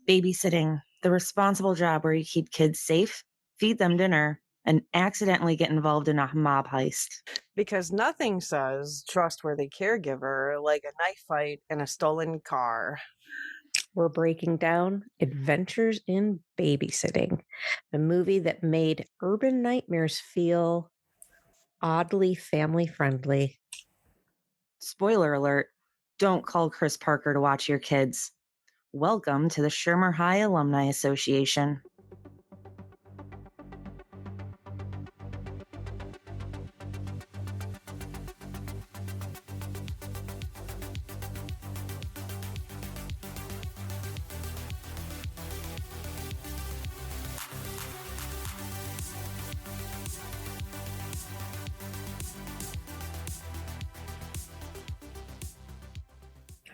Babysitting, the responsible job where you keep kids safe, feed them dinner, and accidentally get involved in a mob heist. Because nothing says trustworthy caregiver like a knife fight and a stolen car. We're breaking down Adventures in Babysitting, a movie that made urban nightmares feel oddly family-friendly. Spoiler alert, don't call Chris Parker to watch your kids. Welcome to the Shermer High Alumni Association.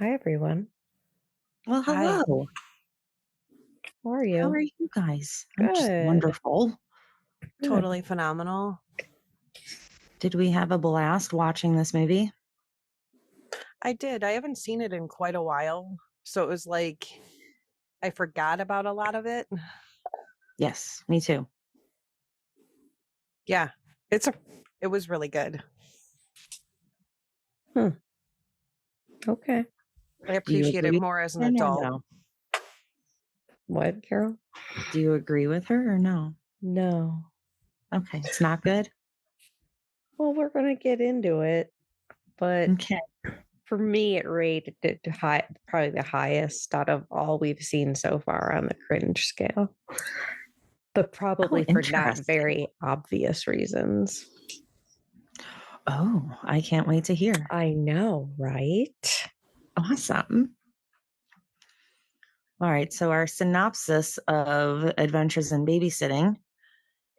Hi, everyone. Well, hello. How are you? How are you guys? I'm just Good. wonderful. Totally phenomenal. Did we have a blast watching this movie? I did. I haven't seen it in quite a while. So it was like I forgot about a lot of it. Yes, me too. Yeah. It was really good. Okay. I appreciate it more as an adult. No? What, Carol? Do you agree with her or no? No. Okay, it's not good? Well, we're going to get into it, but Okay. for me, it rated it high, probably the highest out of all we've seen so far on the cringe scale, but probably for not interesting. very obvious reasons. Oh, I can't wait to hear. I know, right? Awesome. All right, so our synopsis of Adventures in Babysitting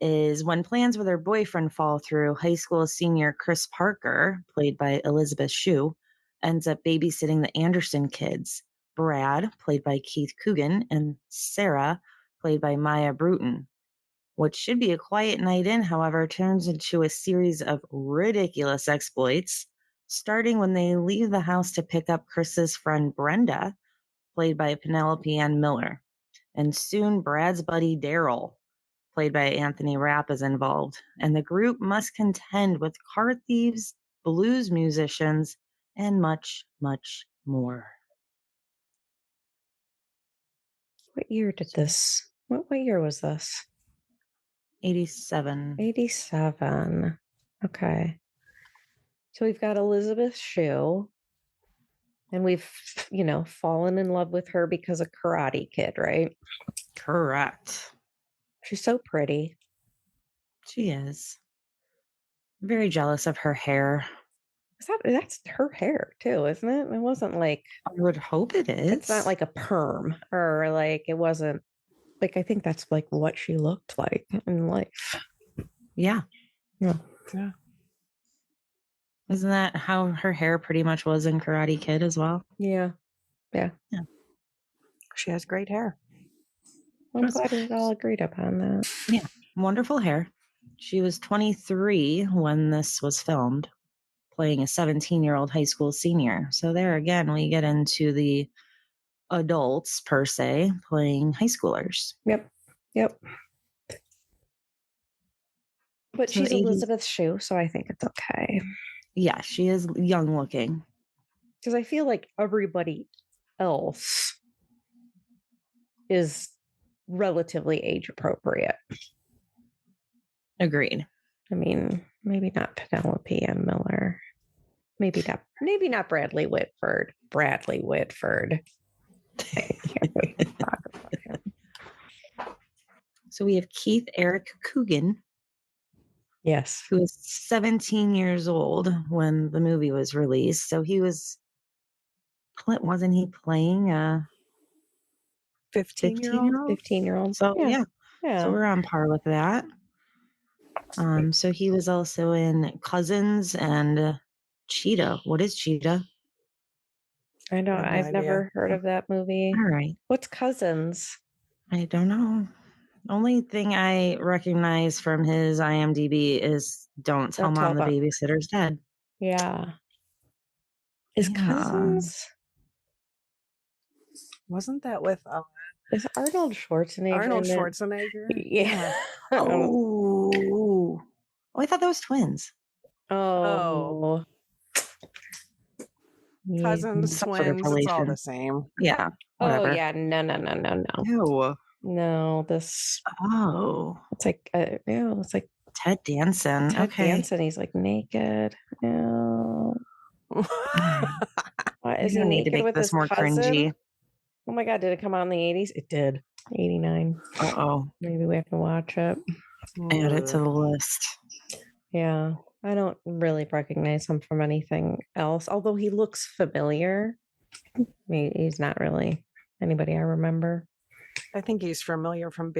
is when plans with her boyfriend fall through, high school senior Chris Parker, played by Elisabeth Shue, ends up babysitting the Anderson kids. Brad, played by Keith Coogan, and Sarah, played by Maya Bruton. What should be a quiet night in, however, turns into a series of ridiculous exploits, starting when they leave the house to pick up Chris's friend Brenda, played by Penelope Ann Miller. And soon Brad's buddy Daryl, played by Anthony Rapp, is involved. And the group must contend with car thieves, blues musicians, and much, much more. What year did this? What year was this? 87. 87. Okay. So we've got Elisabeth Shue, and we've, fallen in love with her because of Karate Kid, right? Correct. She's so pretty. She is. Very jealous of her hair. That's her hair too, isn't it? It wasn't like, I would hope it is. It's not like a perm, or like it wasn't like, I think that's like what she looked like in life. Yeah. Yeah. Isn't that how her hair pretty much was in Karate Kid as well? Yeah. She has great hair. I'm glad we all agreed upon that. Yeah. Wonderful hair. She was 23 when this was filmed, playing a 17-year-old high school senior. So there again, we get into the adults, per se, playing high schoolers. Yep. But So she's Elisabeth Shue, so I think it's okay. Yeah, she is young looking. Because I feel like everybody else is relatively age appropriate. Agreed. I mean, maybe not Penelope Ann Miller. Maybe not Bradley Whitford. Bradley Whitford. I can't wait to talk about him. So we have Keith Eric Coogan. Yes. Who was 17 years old when the movie was released. So he wasn't he playing a 15-year-old? 15-year-old. So yeah. Yeah. So we're on par with that. So he was also in Cousins and Cheetah. What is Cheetah? I know. I've never heard of that movie. All right. What's Cousins? I don't know. Only thing I recognize from his IMDb is Don't Tell Mom the Babysitter's Dead. Yeah. His Cousins? Wasn't that with Is Arnold Schwarzenegger? Arnold in it? Schwarzenegger. Yeah. Oh, I thought that was twins. Oh. Yeah. Cousins, Some sort of twins, it's all relation. the same. Yeah. Oh Whatever. yeah, no. Ew. No, this Oh, it's like it's like Ted Danson. Ted Okay. Danson. He's like naked. Ew. What, is You he don't need to naked make with this his more cousin? cringy. Oh my god, did it come out in the 80s? It did. 89. Uh-oh. Maybe we have to watch it. Add it to the list. Yeah. I don't really recognize him from anything else, although he looks familiar. He's not really anybody I remember. I think he's familiar from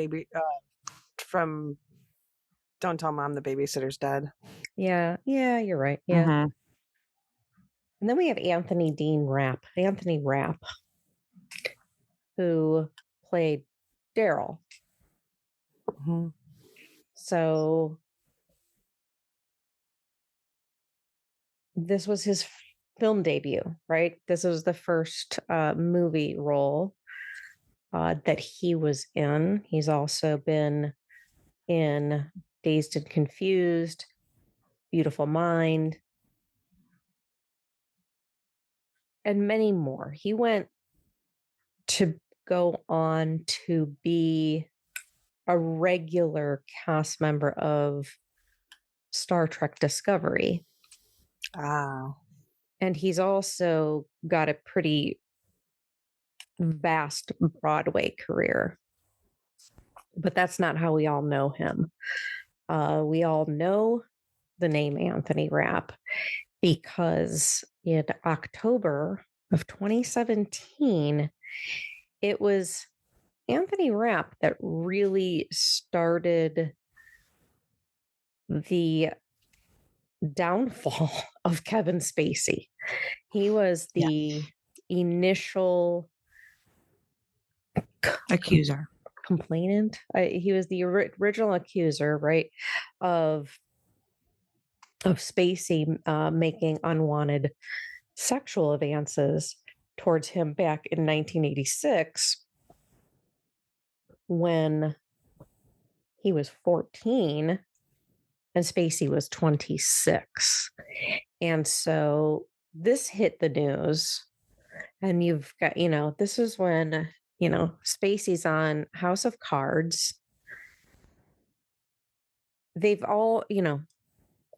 from Don't Tell Mom the Babysitter's Dead. Yeah, you're right. Yeah. Mm-hmm. And then we have Anthony Rapp, who played Daryl. Mm-hmm. So this was his film debut, right? This was the first movie role that he was in. He's also been in Dazed and Confused, Beautiful Mind, and many more. He went to go on to be a regular cast member of Star Trek Discovery. Ah. And he's also got a pretty vast Broadway career. But that's not how we all know him. We all know the name Anthony Rapp because in October of 2017, it was Anthony Rapp that really started the downfall of Kevin Spacey. He was the initial Accuser. complainant. He was the original accuser, right, of Spacey making unwanted sexual advances towards him back in 1986 when he was 14 and Spacey was 26. And so this hit the news, and you've got, this is when, Spacey's on House of Cards. They've all,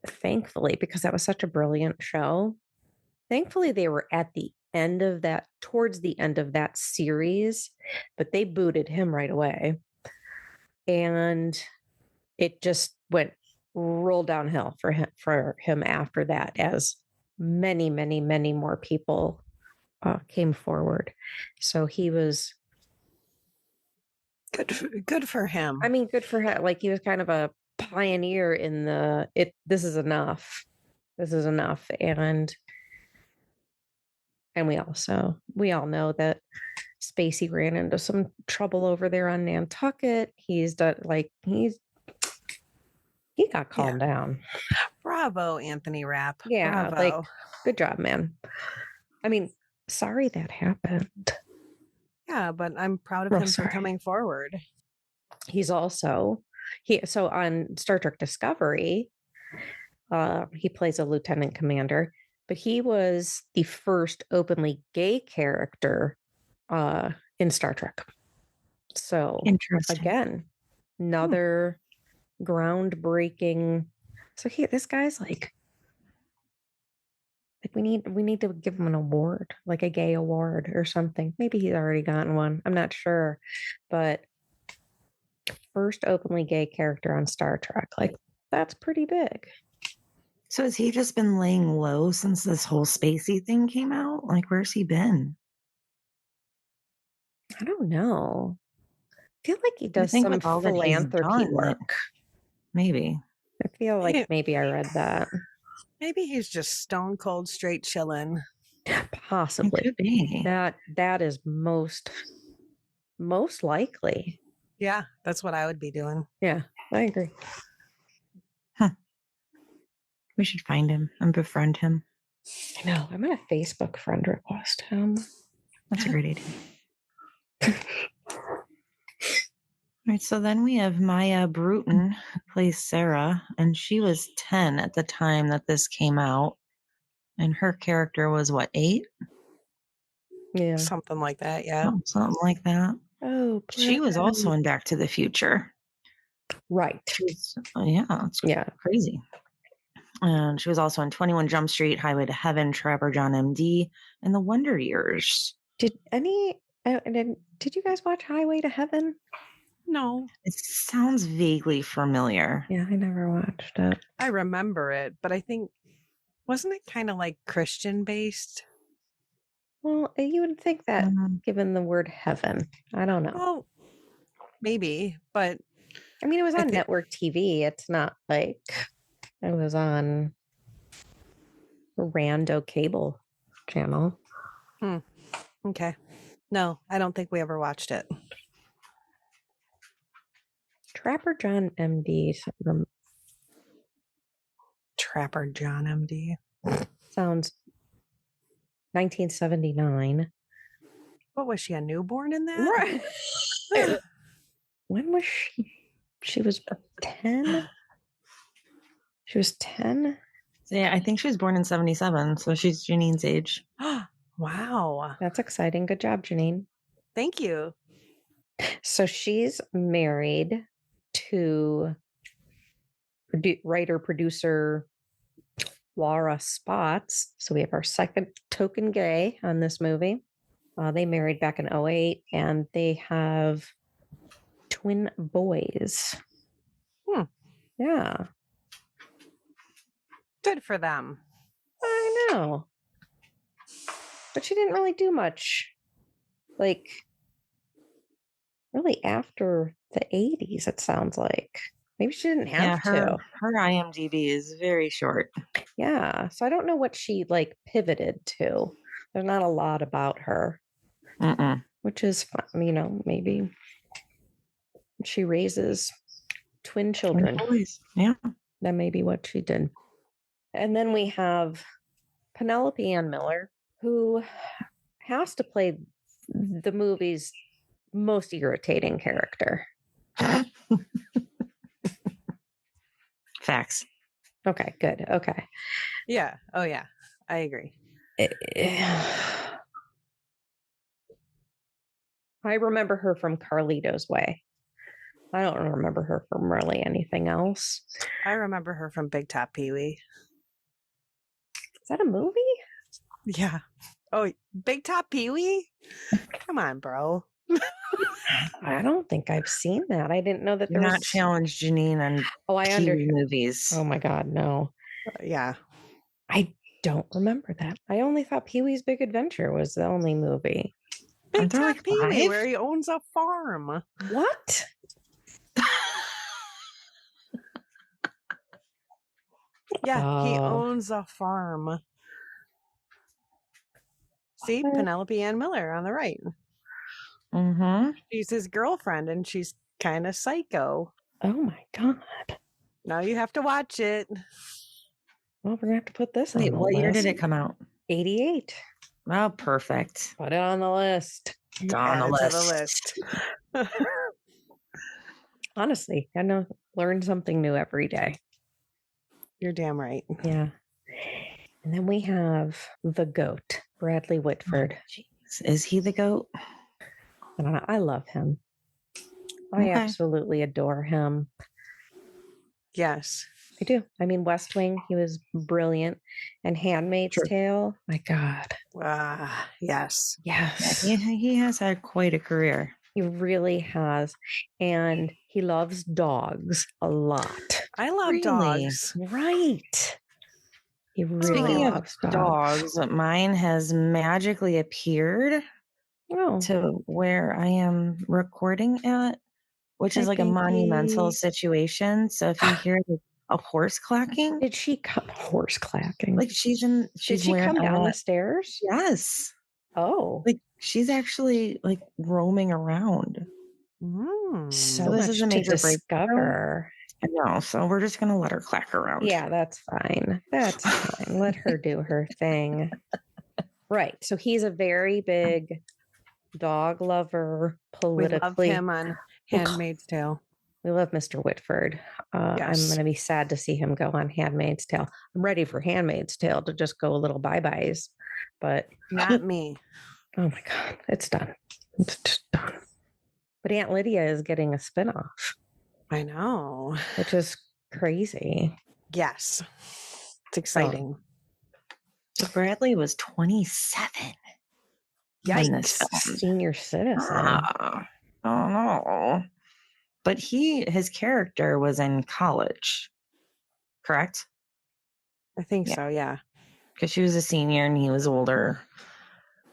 thankfully, because that was such a brilliant show, thankfully they were at the end of that, towards the end of that series, but they booted him right away. And it just went roll downhill for him after that, as many more people came forward. So he was good for him. I mean, good for him. Like, he was kind of a pioneer in this is enough. And we all know that Spacey ran into some trouble over there on Nantucket. He got calmed down. Bravo, Anthony Rapp. Yeah, Bravo. Good job, man. I mean, sorry that happened. Yeah, but I'm proud of him for coming forward. He's also so on Star Trek Discovery, he plays a lieutenant commander, but he was the first openly gay character in Star Trek. So again, another groundbreaking. So this guy's like we need to give him an award, like a gay award or something. Maybe he's already gotten one. I'm not sure, but first openly gay character on Star Trek, like, that's pretty big. So has he just been laying low since this whole Spacey thing came out? Like, where's he been? I don't know. I feel like he does some philanthropy work. Maybe. I feel like maybe I read that. Maybe he's just stone cold straight chilling. Possibly. It could be. That is most likely. Yeah, that's what I would be doing. Yeah, I agree. Huh. We should find him and befriend him. I know. I'm going to Facebook friend request him. That's a great idea. Right, so then we have Maya Bruton, who plays Sarah, and she was 10 at the time that this came out. And her character was what, 8? Yeah. Something like that, yeah. Something like that. Oh, She was also in Back to the Future. right. It's Yeah. crazy. And she was also in 21 Jump Street, Highway to Heaven, Trapper John MD, and The Wonder Years. Did you guys watch Highway to Heaven? No. It sounds vaguely familiar. Yeah, I never watched it. I remember it, but I think, wasn't it kind of like Christian based? Well, you would think that Mhm. given the word heaven. I don't know. Well, maybe, but I mean, it was I on thi- network TV. It's not like it was on a rando cable channel. okay. No, I don't think we ever watched it. Trapper John MD Trapper John MD. sounds 1979. What was she, a newborn in that? Right. When was she? She was 10. She was 10. So yeah, I think she was born in 77, so she's Janine's age. Wow. That's exciting. Good job, Janine. Thank you. So she's married to writer producer Laura Spots. So we have our second token gay on this movie. They married back in 2008 and they have twin boys. Yeah. Good for them. I know. But she didn't really do much. Like, really after the 80s, it sounds like. Maybe she didn't have to. Her IMDb is very short. Yeah. So I don't know what she like pivoted to. There's not a lot about her, which is fun. You know, maybe she raises twin children. Boys. Yeah. That may be what she did. And then we have Penelope Ann Miller, who has to play the movie's most irritating character. Facts. Okay, good. Okay. Yeah. Oh, yeah. I agree. I remember her from Carlito's Way. I don't remember her from really anything else. I remember her from Big Top Pee-wee. Is that a movie? Yeah. Oh, Big Top Pee-wee? Come on, bro. I don't think I've seen that. I didn't know that You're there not was. challenged Janine on Pee-wee movies. Oh my God, no. Yeah. I don't remember that. I only thought Pee-wee's Big Adventure was the only movie. Big Aren't there Top like Pee-wee, 5? where he owns a farm. What? Yeah, he Oh. owns a farm. See, Penelope Ann Miller on the right. She's his girlfriend, and she's kind of psycho. Oh my God. Now you have to watch it. Well, we're going to have to put this on Wait, the what year list. did it come out? 88. Oh, perfect. Put it on the list. It's on the Add it list. to the list. Honestly, I know, learn something new every day. You're damn right. Yeah. And then we have the GOAT, Bradley Whitford. Jeez. Is he the GOAT? I don't know. I love him. I Okay. absolutely adore him. Yes. I do. I mean, West Wing, he was brilliant. And Handmaid's True. Tale, my God. Yes. Yes. He has had quite a career. He really has. And he loves dogs a lot. I love Really? dogs. Right. He really Speaking of loves dogs, mine has magically appeared Oh, to where I am recording at, which is Hi, like a monumental baby. situation. So if you hear a horse clacking, Did she come horse clacking? like she's Did she wearing come down a- the stairs? Yes. Oh, Like she's actually like roaming around. so So this much is a to major breakthrough. discover. I know. So we're just gonna let her clack around. Yeah, that's fine. That's fine. Let her do her thing. Right. So he's a very big dog lover, We love politically. him on Handmaid's Tale. We love Mr. Whitford. I'm Yes. going to be sad to see him go on Handmaid's Tale. I'm ready for Handmaid's Tale to just go a little bye-byes, but Not me. oh my God, it's done. It's just done. But Aunt Lydia is getting a spinoff, I know. which is crazy. Yes. It's exciting. So Bradley was 27 when this Yikes. filmed. Senior citizen. Ah, oh no. But his character was in college, correct? I think Yeah. so, yeah. Because she was a senior and he was older.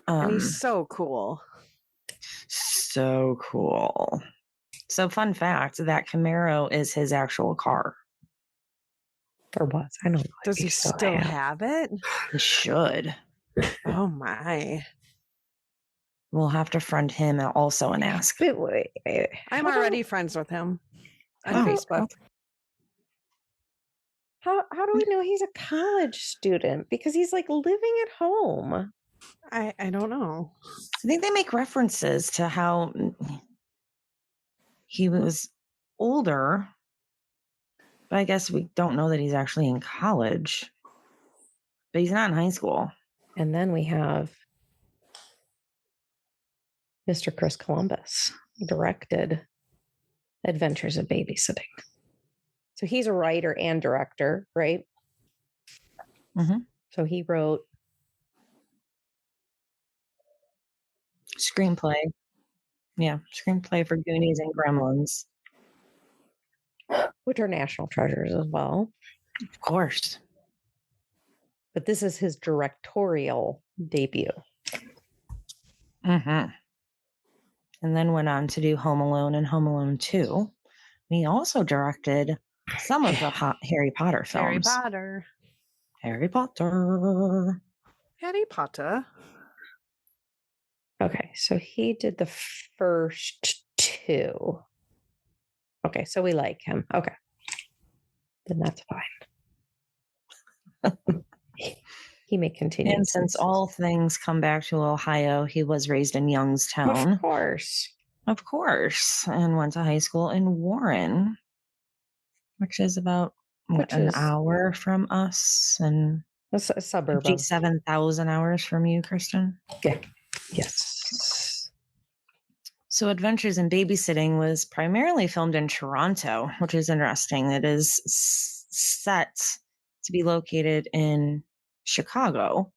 And he's so cool. So cool. So fun fact, that Camaro is his actual car. Or was. I don't know. if Does he still have it? He should. Oh my. We'll have to friend him also and ask. Wait. I'm How do- already friends with him on Oh, Facebook. How do we know he's a college student? Because he's like living at home. I don't know. I think they make references to how he was older, but I guess we don't know that he's actually in college. But he's not in high school. And then we have Mr. Chris Columbus directed Adventures of Babysitting. So he's a writer and director, right? Mhm. So he wrote Screenplay. Yeah, screenplay for Goonies and Gremlins. which are national treasures as well. Of course. But this is his directorial debut. Mm-hmm. And then went on to do Home Alone and Home Alone 2. And he also directed some of the Harry Potter films. Harry Potter. Harry Potter. Harry Potter. Okay, so he did the first two. Okay, so we like him. Okay. Then that's fine. He may continue. And since all things come back to Ohio, he was raised in Youngstown. Of course. Of course. And went to high school in Warren, which is about an hour from us and a suburb of 57,000 hours from you, Kristen. Yeah. Yes. So Adventures in Babysitting was primarily filmed in Toronto, which is interesting. It is set to be located in Chicago.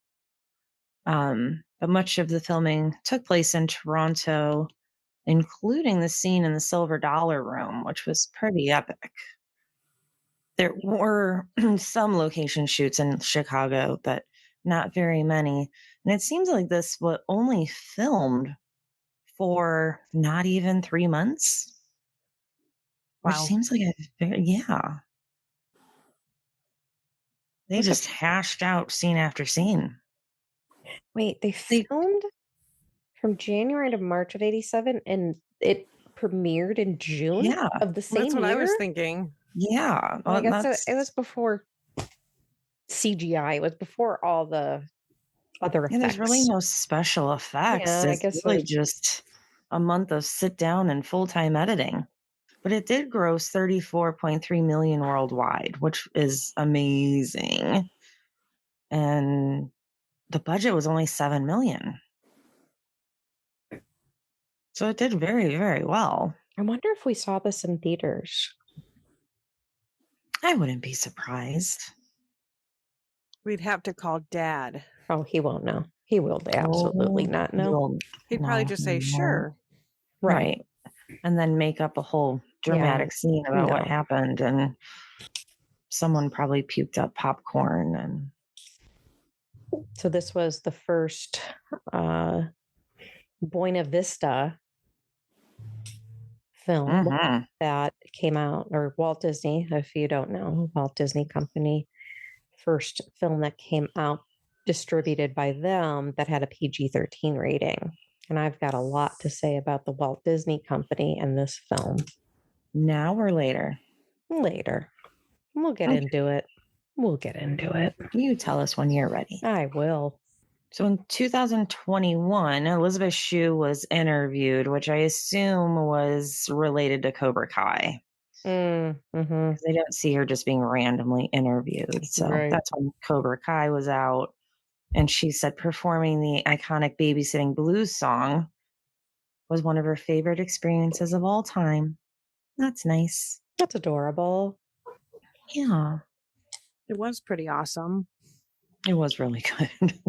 But much of the filming took place in Toronto, including the scene in the Silver Dollar Room, which was pretty epic. There were some location shoots in Chicago, but not very many. And it seems like this was only filmed for not even 3 months. Which Wow. seems like yeah. They just hashed out scene after scene. Wait, they filmed from January to March of 87 and it premiered in June of the same year? That's what I was thinking. Yeah. Well, I guess it was before CGI. It was before all the other effects. There's really no special effects. Yeah, it's really just a month of sit down and full-time editing. But it did gross 34.3 million worldwide, which is amazing. And the budget was only 7 million. So it did very, very well. I wonder if we saw this in theaters. I wouldn't be surprised. We'd have to call Dad. Oh, he won't know. He will absolutely not know. He'd probably just say, sure. Right. And then make up a whole dramatic scene about what happened. And someone probably puked up popcorn. And so this was the first Buena Vista film that came out, or Walt Disney, if you don't know, Walt Disney Company, first film that came out distributed by them that had a PG-13 rating. And I've got a lot to say about the Walt Disney Company and this film. Now or later? Later. We'll get into it. We'll get into it. You tell us when you're ready. I will. So in 2021, Elisabeth Shue was interviewed, which I assume was related to Cobra Kai. Mm-hmm. They don't see her just being randomly interviewed. So Right. that's when Cobra Kai was out. And she said performing the iconic Babysitting Blues song was one of her favorite experiences of all time. That's nice. That's adorable. Yeah, It was pretty awesome. it was really good.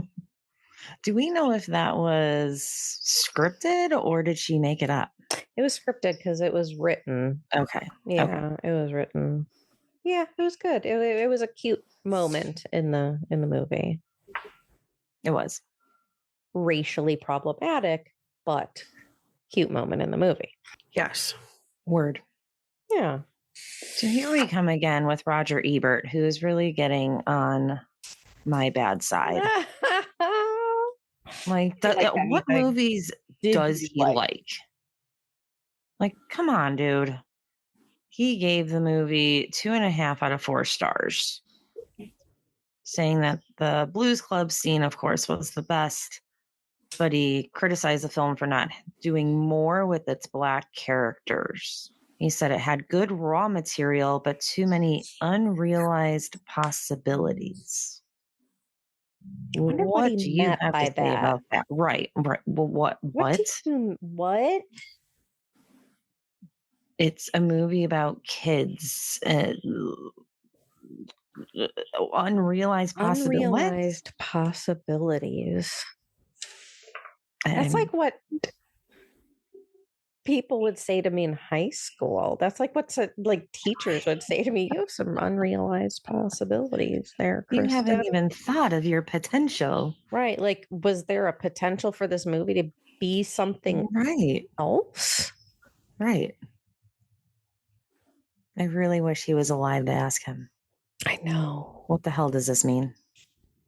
Do we know if that was scripted or did she make it up? It was scripted because it was written. Okay. Yeah, it was written. Yeah, it was good. It was a cute moment in the movie. It was. Racially problematic, but cute moment in the movie. Yes. Word. Yeah. So here we come again with Roger Ebert, who is really getting on my bad side. Like, what movies does he like? Like, come on, dude. He gave the movie 2.5 out of 4 stars, saying that the Blues Club scene, of course, was the best, but he criticized the film for not doing more with its Black characters. He said it had good raw material, but too many unrealized possibilities. What do you have to say about that? Right. Well, what? What? It's a movie about kids. Unrealized possibilities. Unrealized possibilities. That's like what people would say to me in high school. That's like what like teachers would say to me. You have some unrealized possibilities there, Kristen. You haven't even thought of your potential. Right. Like, was there a potential for this movie to be something else? Right. I really wish he was alive to ask him. I know. What the hell does this mean?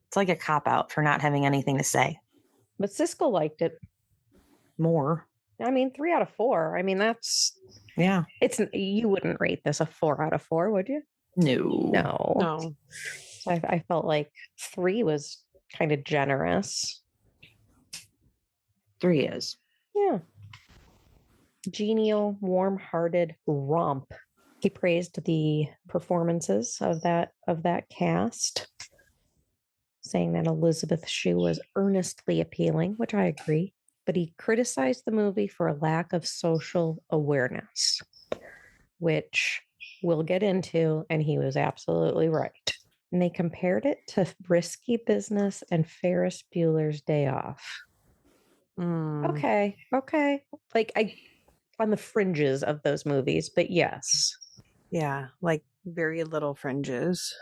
It's like a cop-out for not having anything to say. But Siskel liked it. More. I mean, 3 out of 4. I mean, that's... Yeah. You wouldn't rate this a 4 out of 4, would you? No. So I felt like 3 was kind of generous. 3 is. Yeah. Genial, warm-hearted romp. He praised the performances of that cast, saying that Elisabeth Shue was earnestly appealing, which I agree. But he criticized the movie for a lack of social awareness, which we'll get into, and he was absolutely right. And they compared it to Risky Business and Ferris Bueller's Day Off. Okay. Like, on the fringes of those movies, but yes. Yeah, like very little fringes.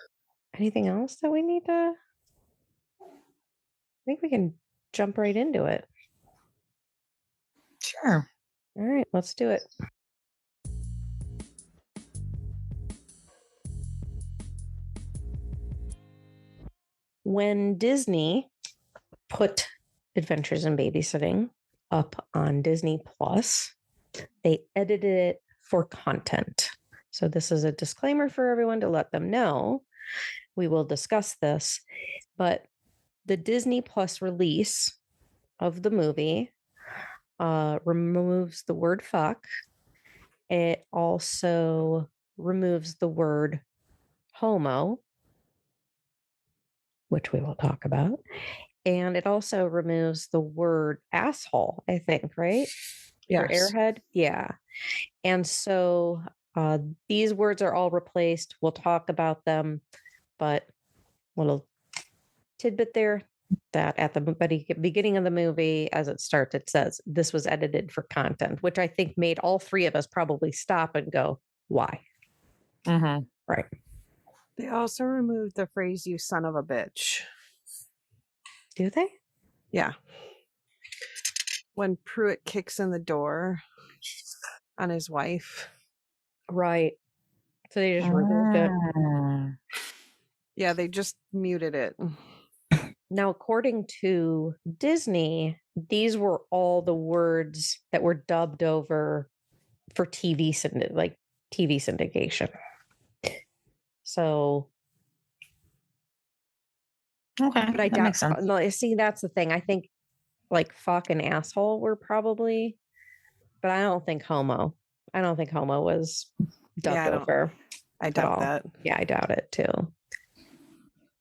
Anything else that we need to... I think we can jump right into it. Sure. All right, let's do it. When Disney put Adventures in Babysitting up on Disney Plus, they edited it for content. So this is a disclaimer for everyone to let them know. We will discuss this, but the Disney Plus release of the movie removes the word fuck. It also removes the word homo, which we will talk about. And it also removes the word asshole, I think, right? Yes. For airhead. Yeah. And so these words are all replaced. We'll talk about them, but little tidbit there that at the beginning of the movie, as it starts, it says this was edited for content, which I think made all 3 of us probably stop and go, why? Mm-hmm. Right. They also removed the phrase, you son of a bitch. Do they? Yeah. When Pruitt kicks in the door on his wife. Right. So they just removed it. Yeah, they just muted it. Now, according to Disney, these were all the words that were dubbed over for TV syndication. So Okay, But I that doubt. makes sense. No, see, that's the thing. I think like fuck and asshole were probably, but I don't think homo. I don't think homo was dubbed over. I at doubt all. that. Yeah, I doubt it too.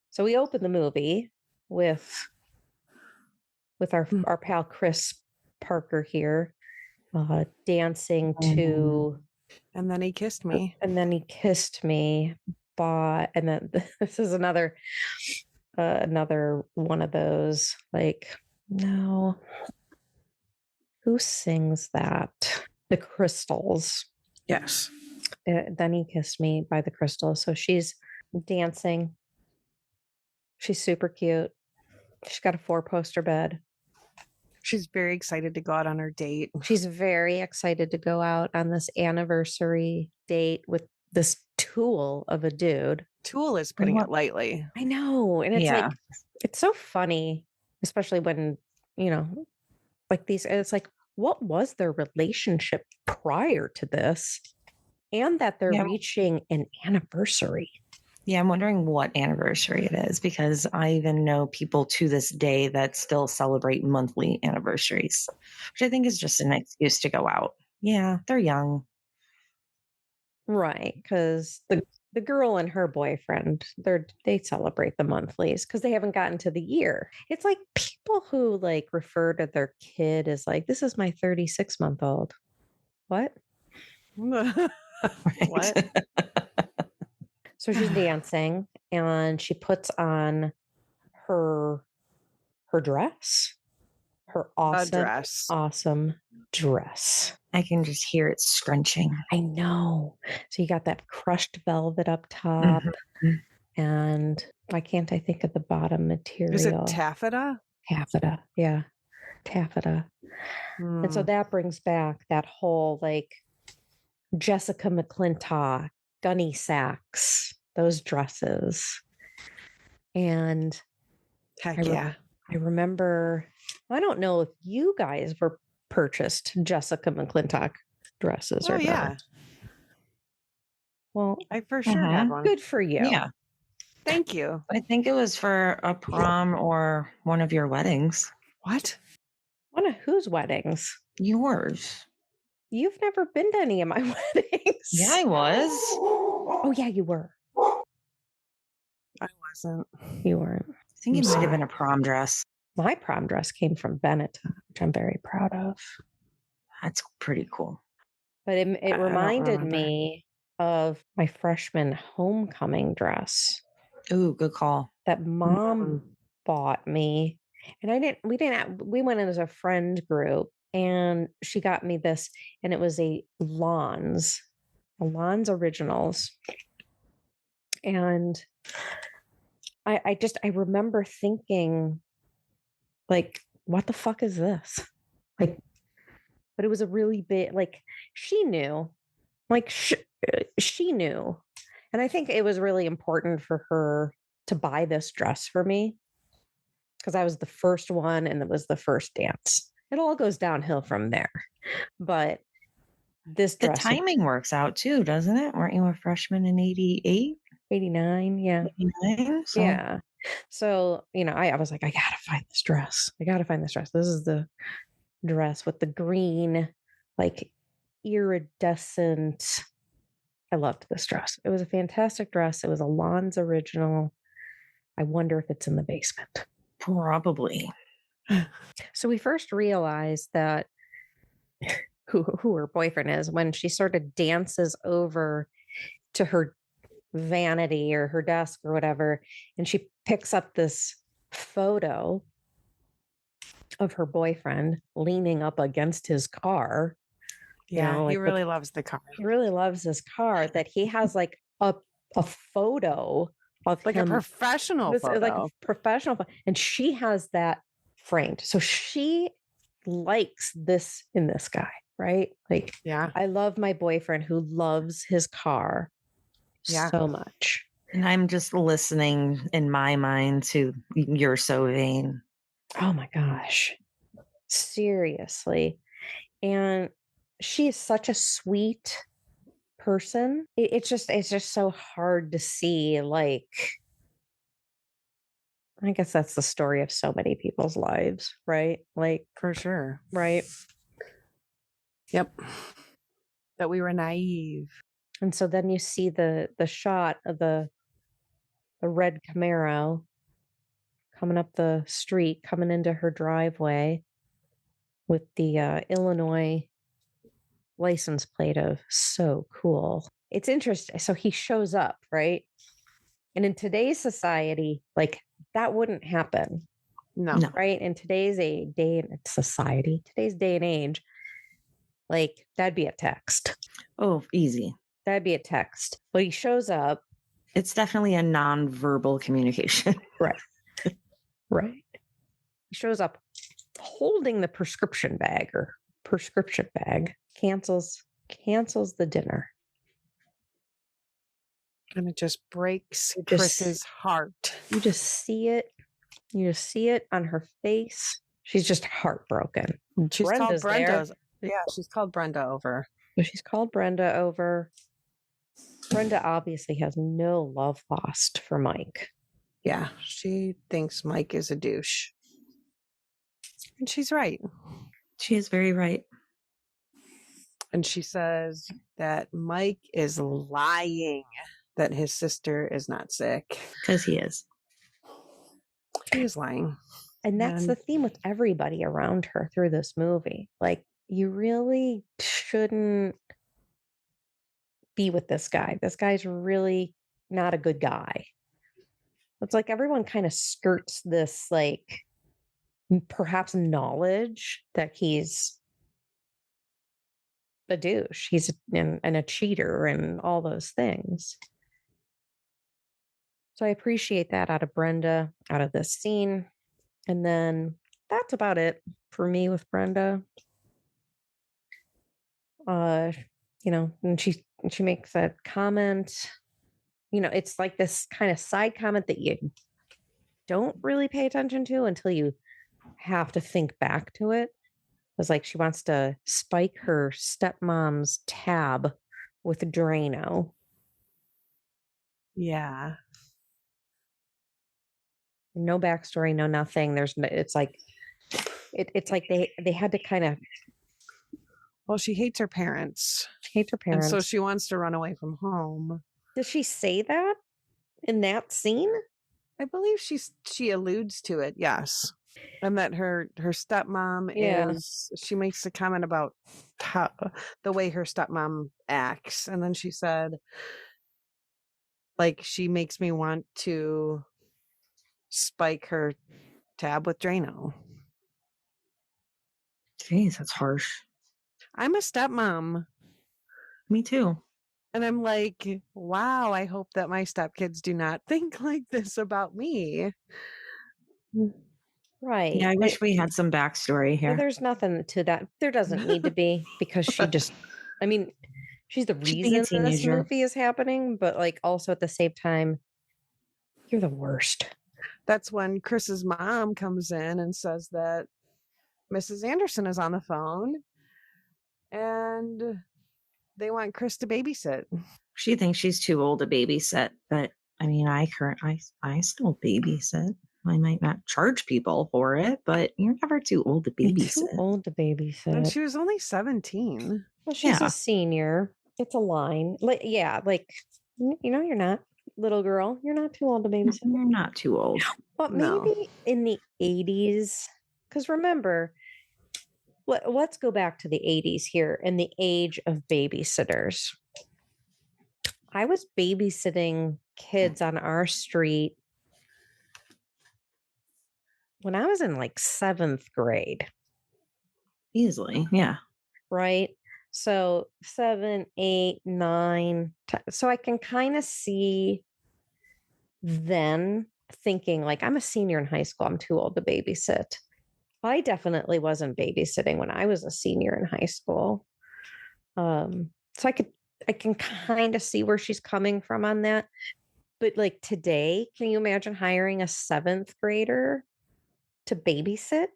So we open the movie with our pal Chris Parker here dancing to And then he kissed me. and then he kissed me, and then this is another one of those like, no, who sings that? The Crystals. Yes. Then he kissed me by the Crystals. So she's dancing. She's super cute. She's got a 4-poster bed. She's very excited to go out on her date. She's very excited to go out on this anniversary date with this tool of a dude. Tool is putting it lightly. I know. And it's like, it's so funny, especially when, like these, it's like, what was their relationship prior to this? And that they're reaching an anniversary. Yeah, I'm wondering what anniversary it is, because I even know people to this day that still celebrate monthly anniversaries, which I think is just an excuse to go out. Yeah, they're young. Right, because the girl and her boyfriend, they celebrate the monthlies because they haven't gotten to the year. It's like people who like refer to their kid as like, this is my 36-month-old. What? What? So she's dancing and she puts on her dress, her awesome dress. I can just hear it scrunching. I know. So you got that crushed velvet up top. And why can't I think of the bottom material? Is it taffeta? Taffeta. Yeah. Taffeta. And so that brings back that whole like Jessica McClintock, Gunny Sacks, those dresses. And I remember, I don't know if you guys were purchased Jessica McClintock dresses or not. Well, I for sure had one. Good for you. Yeah. Thank you. I think it was for a prom or one of your weddings. What? One of whose weddings? Yours. You've never been to any of my weddings. Yeah, I was. Oh, yeah, you were. I wasn't. You weren't. I think it might have been a prom dress. My prom dress came from Benetton, which I'm very proud of. That's pretty cool. But it reminded me of my freshman homecoming dress. Ooh, good call. That mom bought me. And we went in as a friend group and she got me this, and it was a Lons Originals. And I remember thinking, like, what the fuck is this? Like, but it was a really big, like, she knew, like, she knew. And I think it was really important for her to buy this dress for me because I was the first one and it was the first dance. It all goes downhill from there. But this dress. The timing works out too, doesn't it? Weren't you a freshman in 88? 89, yeah. 89, so. Yeah. So, I was like, I gotta find this dress. This is the dress with the green, like, iridescent. I loved this dress. It was a fantastic dress. It was a Lons original. I wonder if it's in the basement. Probably. So we first realized that who her boyfriend is when she sort of dances over to her vanity or her desk or whatever, and she picks up this photo of her boyfriend leaning up against his car. Yeah, he really loves the car. He really loves his car, that he has like a photo of like him, a professional photo. Like a professional, and she has that framed. So she likes this in this guy, right? Like, yeah, I love my boyfriend who loves his car so much. And I'm just listening in my mind to You're So Vain. Oh my gosh. Seriously. And she is such a sweet person. It's just so hard to see like I guess that's the story of so many people's lives, right? Like, For sure. right. Yep. That we were naive. And so then you see the shot of the red Camaro coming up the street, coming into her driveway with the Illinois license plate of so cool. It's interesting. So he shows up, right? And in today's society, like that wouldn't happen. No. Right? In today's today's day and age, like that'd be a text. Oh, easy. That'd be a text. But he shows up. It's definitely a non-verbal communication. Right. Right. He shows up holding the prescription bag, cancels the dinner. And it just breaks Chris's heart. You just see it. You just see it on her face. She's just heartbroken. She's Brenda's called Brenda. there. Yeah, she's called Brenda over. So she's called Brenda over. Brenda obviously has no love lost for Mike. Yeah, she thinks Mike is a douche. And she's right. She is very right. And she says that Mike is lying that his sister is not sick. Because he is. He is lying. And that's the theme with everybody around her through this movie. Like, you really shouldn't be with this guy. This guy's really not a good guy. It's like everyone kind of skirts this, like, perhaps knowledge that he's a douche. He's and a cheater and all those things. So I appreciate that out of Brenda, out of this scene. And then that's about it for me with Brenda. And she makes a comment. It's like this kind of side comment that you don't really pay attention to until you have to think back to it. It's like she wants to spike her stepmom's tab with Drano. Yeah. No backstory, no nothing. It's like they had to kind of. Well, she hates her parents. She hates her parents. And so she wants to run away from home. Does she say that in that scene? I believe she alludes to it, yes. And that her stepmom is, she makes a comment about the way her stepmom acts. And then she said, like, she makes me want to spike her tab with Drano. Jeez, that's harsh. I'm a stepmom. Me too. And I'm like, wow, I hope that my stepkids do not think like this about me. Right. Yeah, I wish we had some backstory here. There's nothing to that. There doesn't need to be, because she's the reason this movie is happening, but like also at the same time, you're the worst. That's when Chris's mom comes in and says that Mrs. Anderson is on the phone and they want Chris to babysit. She thinks she's too old to babysit, but I mean, I still babysit. I might not charge people for it, but you're never too old to babysit. Too old to babysit. And she was only 17. Well, she's a senior. It's a line. You're not. Little girl, you're not too old to babysit. You're not too old. But maybe in the 80s, because remember, let's go back to the 80s here in the age of babysitters. I was babysitting kids on our street when I was in like 7th grade. Easily, yeah. Right? So 7, 8, 9. So I can kind of see then thinking like, I'm a senior in high school. I'm too old to babysit. I definitely wasn't babysitting when I was a senior in high school. So I can kind of see where she's coming from on that. But like today, can you imagine hiring a 7th grader to babysit?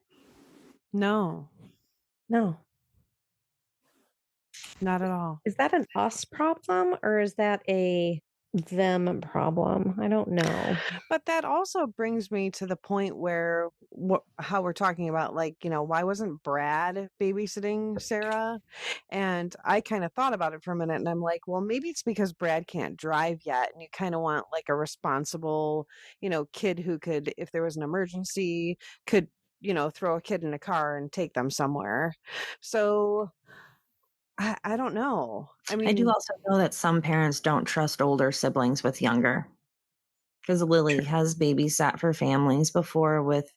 No. Not at all. Is that an us problem, or is that a them problem. I don't know. But that also brings me to the point where how we're talking about, like, why wasn't Brad babysitting Sarah? And I kind of thought about it for a minute, and I'm like, well, maybe it's because Brad can't drive yet, and you kind of want like a responsible, kid who could, if there was an emergency, could, throw a kid in a car and take them somewhere. So I don't know. I I do mean, also know that some parents don't trust older siblings with younger. Because Lily has babysat for families before with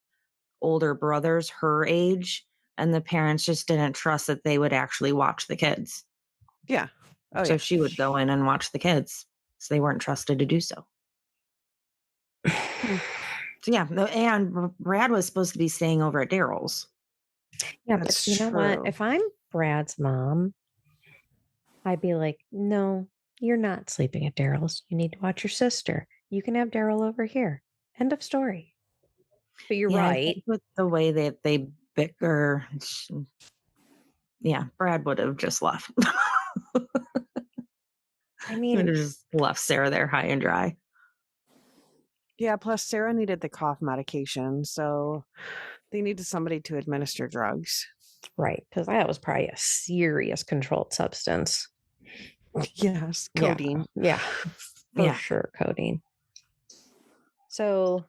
older brothers her age, and the parents just didn't trust that they would actually watch the kids. yeah. Oh, So yeah. she would go in and watch the kids. So they weren't trusted to do so. So yeah, and Brad was supposed to be staying over at Daryl's. Yeah, That's but you know what? true. If I'm Brad's mom, I'd be like, no, you're not sleeping at Daryl's. You need to watch your sister. You can have Daryl over here. End of story. But you're Yeah, I right. think with the way that they bicker, yeah, Brad would have just left. I He mean, would have just left Sarah there high and dry. Yeah, plus Sarah needed the cough medication, so they needed somebody to administer drugs. right, because that was probably a serious controlled substance. Yes, codeine. Yeah, for Yeah. sure, codeine. So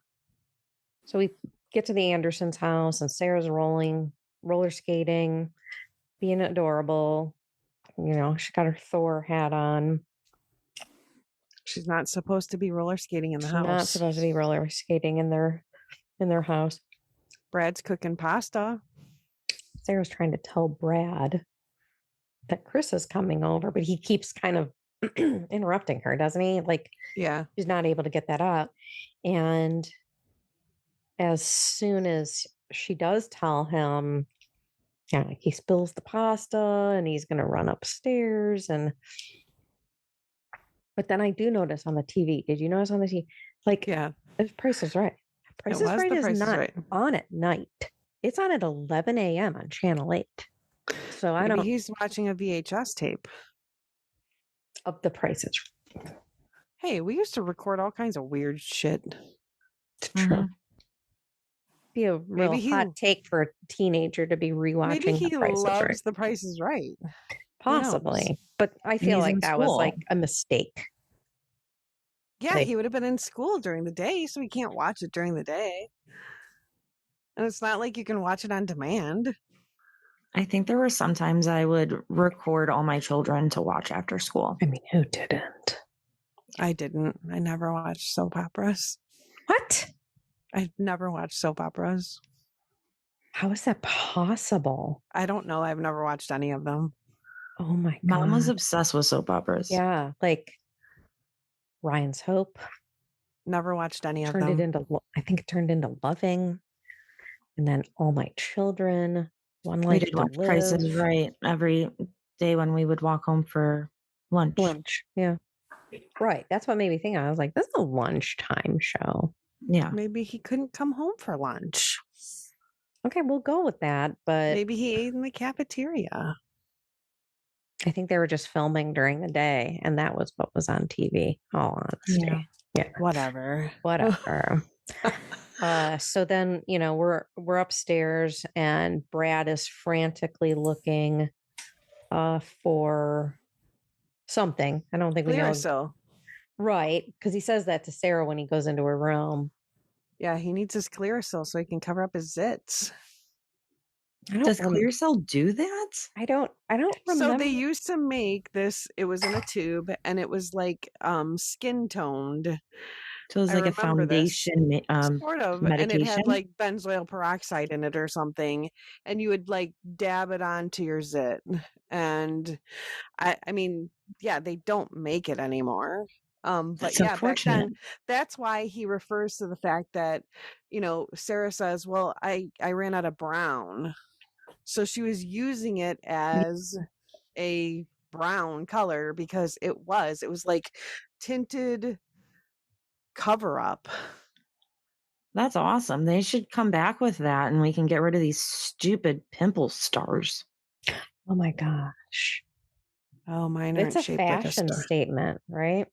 we get to the Andersons' house, and Sarah's roller skating, being adorable. She got her Thor hat on. She's not supposed to be roller skating in the She's house. not supposed to be roller skating in their house. Brad's cooking pasta. Sarah's trying to tell Brad that Chris is coming over, but he keeps kind of interrupting her, doesn't he? Like, Yeah. she's not able to get that up. And as soon as she does tell him, like he spills the pasta and he's going to run upstairs. But then I do notice on the TV, did you notice on the TV? Like, Yeah. Price is Right. Price is Right is not on at night. It's on at 11 a.m. on Channel 8. So Maybe he's watching a VHS tape of the prices. Hey, we used to record all kinds of weird shit. It's true. Be a real hot take for a teenager to be rewatching. Maybe he The Price loves is Right. The Price is Right. Possibly, but I feel like that was like a mistake. Yeah, he would have been in school during the day, so he can't watch it during the day. And it's not like you can watch it on demand. I think there were sometimes I would record all my children to watch after school. I mean, who didn't? I didn't. I never watched soap operas. What? I've never watched soap operas. How is that possible? I don't know. I've never watched any of them. Oh my God. Mom was obsessed with soap operas. Yeah, like Ryan's Hope. Never watched any of them. I think it turned into Loving. And then All My Children. One Life to Live. Price is Right every day when we would walk home for lunch. Yeah. Right. That's what made me think. I was like, this is a lunchtime show. Yeah. Maybe he couldn't come home for lunch. Okay, we'll go with that. But maybe he ate in the cafeteria. I think they were just filming during the day, and that was what was on TV. All honesty. Yeah. Whatever. So then, we're upstairs, and Brad is frantically looking for something. I don't think we know. So. Right, because he says that to Sarah when he goes into her room. Yeah, he needs his Clearasil so he can cover up his zits. Does Clearasil do that? I don't remember. So they used to make this, it was in a tube, and it was like skin toned. So it was like a foundation sort of medication. And it had like benzoyl peroxide in it or something, and you would like dab it onto your zit. And I mean, yeah, they don't make it anymore. But yeah, back then, that's why he refers to the fact that, Sarah says, well, I ran out of brown. So she was using it as a brown color because it was like tinted cover up. That's awesome. They should come back with that, and we can get rid of these stupid pimple stars. Oh my gosh. Oh, mine It's aren't a shaped like a fashion star. statement, right?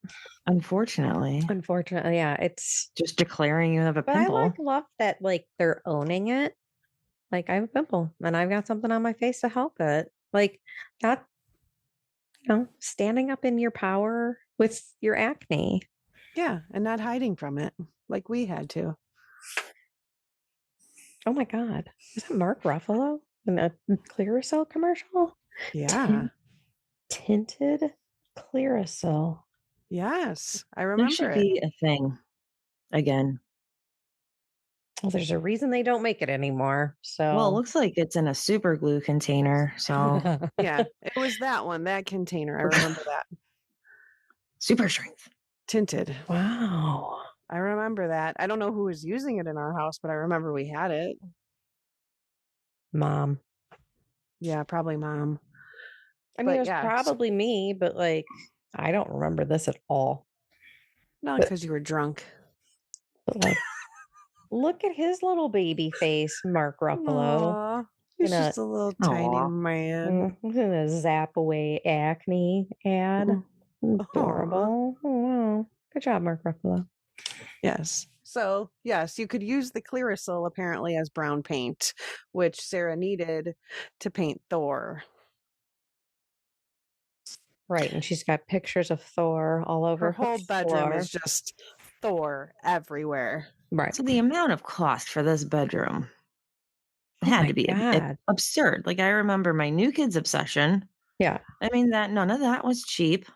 Unfortunately, Unfortunately, yeah. It's just declaring you have a but I pimple. love that like they're owning it. Like I have a pimple and I've got something on my face to help it. Like that, standing up in your power with your acne. Yeah, and not hiding from it like we had to. Oh my God. Is that Mark Ruffalo in a Clearasil commercial? Yeah. Tinted Clearasil. Yes, I This remember should it. be a thing again. Well, there's a reason they don't make it anymore. So Well, it looks like it's in a super glue container. So Yeah, it was that one, that container. I remember that. super strength. Tinted. Wow. I remember that. I don't know who was using it in our house, but I remember we had it. Mom. Yeah, probably mom. I mean, But it was yes. probably me, but like, I don't remember this at all. Not because you were drunk. But like, look at his little baby face, Mark Ruffalo. Aw, he's In a- just a little tiny Aw. man. In a zap away acne ad. Adorable. Oh, wow. Good job, Mark Ruffalo. Yes. So, yes, you could use the Clearasil apparently as brown paint, which Sarah needed to paint Thor. Right. And she's got pictures of Thor all over Her whole bedroom floor. is just Thor everywhere. Right. So the amount of cost for this bedroom Oh had my to be God. absurd. Like I remember my new kids' obsession. Yeah. I mean that none of that was cheap.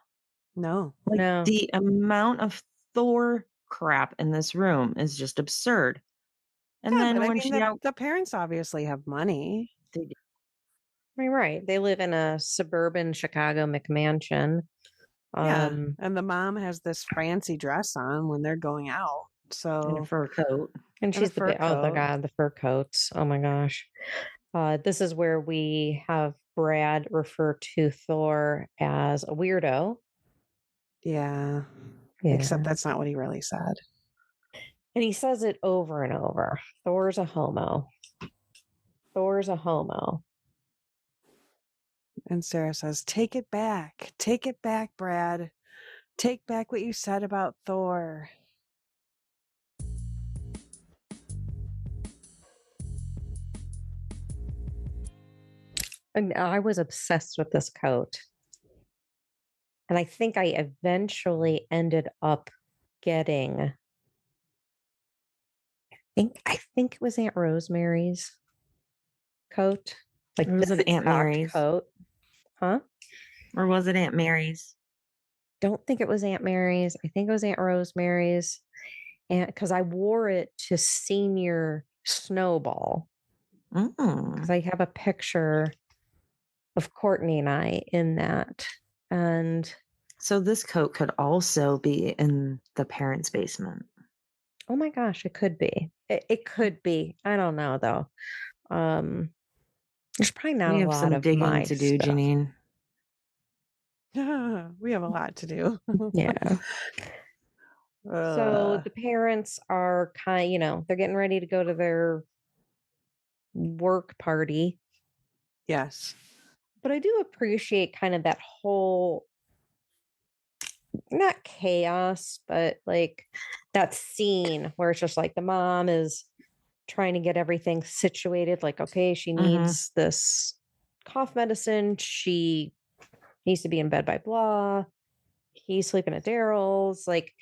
No. Like No. the amount of Thor crap in this room is just absurd. And Yeah, then but I when mean, she the parents obviously have money. I mean, right. They live in a suburban Chicago McMansion. Yeah. And the mom has this fancy dress on when they're going out. in a So, fur coat. And a she's fur oh my coat. God, the fur coats. Oh my gosh. This is where we have Brad refer to Thor as a weirdo. Yeah. Yeah. Except that's not what he really said. And he says it over and over. Thor's a homo. Thor's a homo. And Sarah says, take it back. Take it back, Brad. Take back what you said about Thor. And I was obsessed with this coat. And I think I eventually ended up getting I think it was Aunt Rosemary's coat. Like Or was it this Aunt exact Mary's? coat. Huh? Or was it Aunt Mary's? Don't think it was Aunt Mary's. I think it was Aunt Rosemary's. And because I wore it to senior snowball. Because I have a picture of Courtney and I in that. And so this coat could also be in the parents' basement. oh my gosh, it could be. It could be. I don't know though. There's probably not We a have lot some of digging my to do, stuff. Janine. We have a lot to do. Yeah. So the parents are they're getting ready to go to their work party. Yes. But I do appreciate kind of that whole, not chaos, but like that scene where it's just like the mom is trying to get everything situated. Like, okay, she needs this cough medicine. She needs to be in bed by blah. He's sleeping at Daryl's. Like,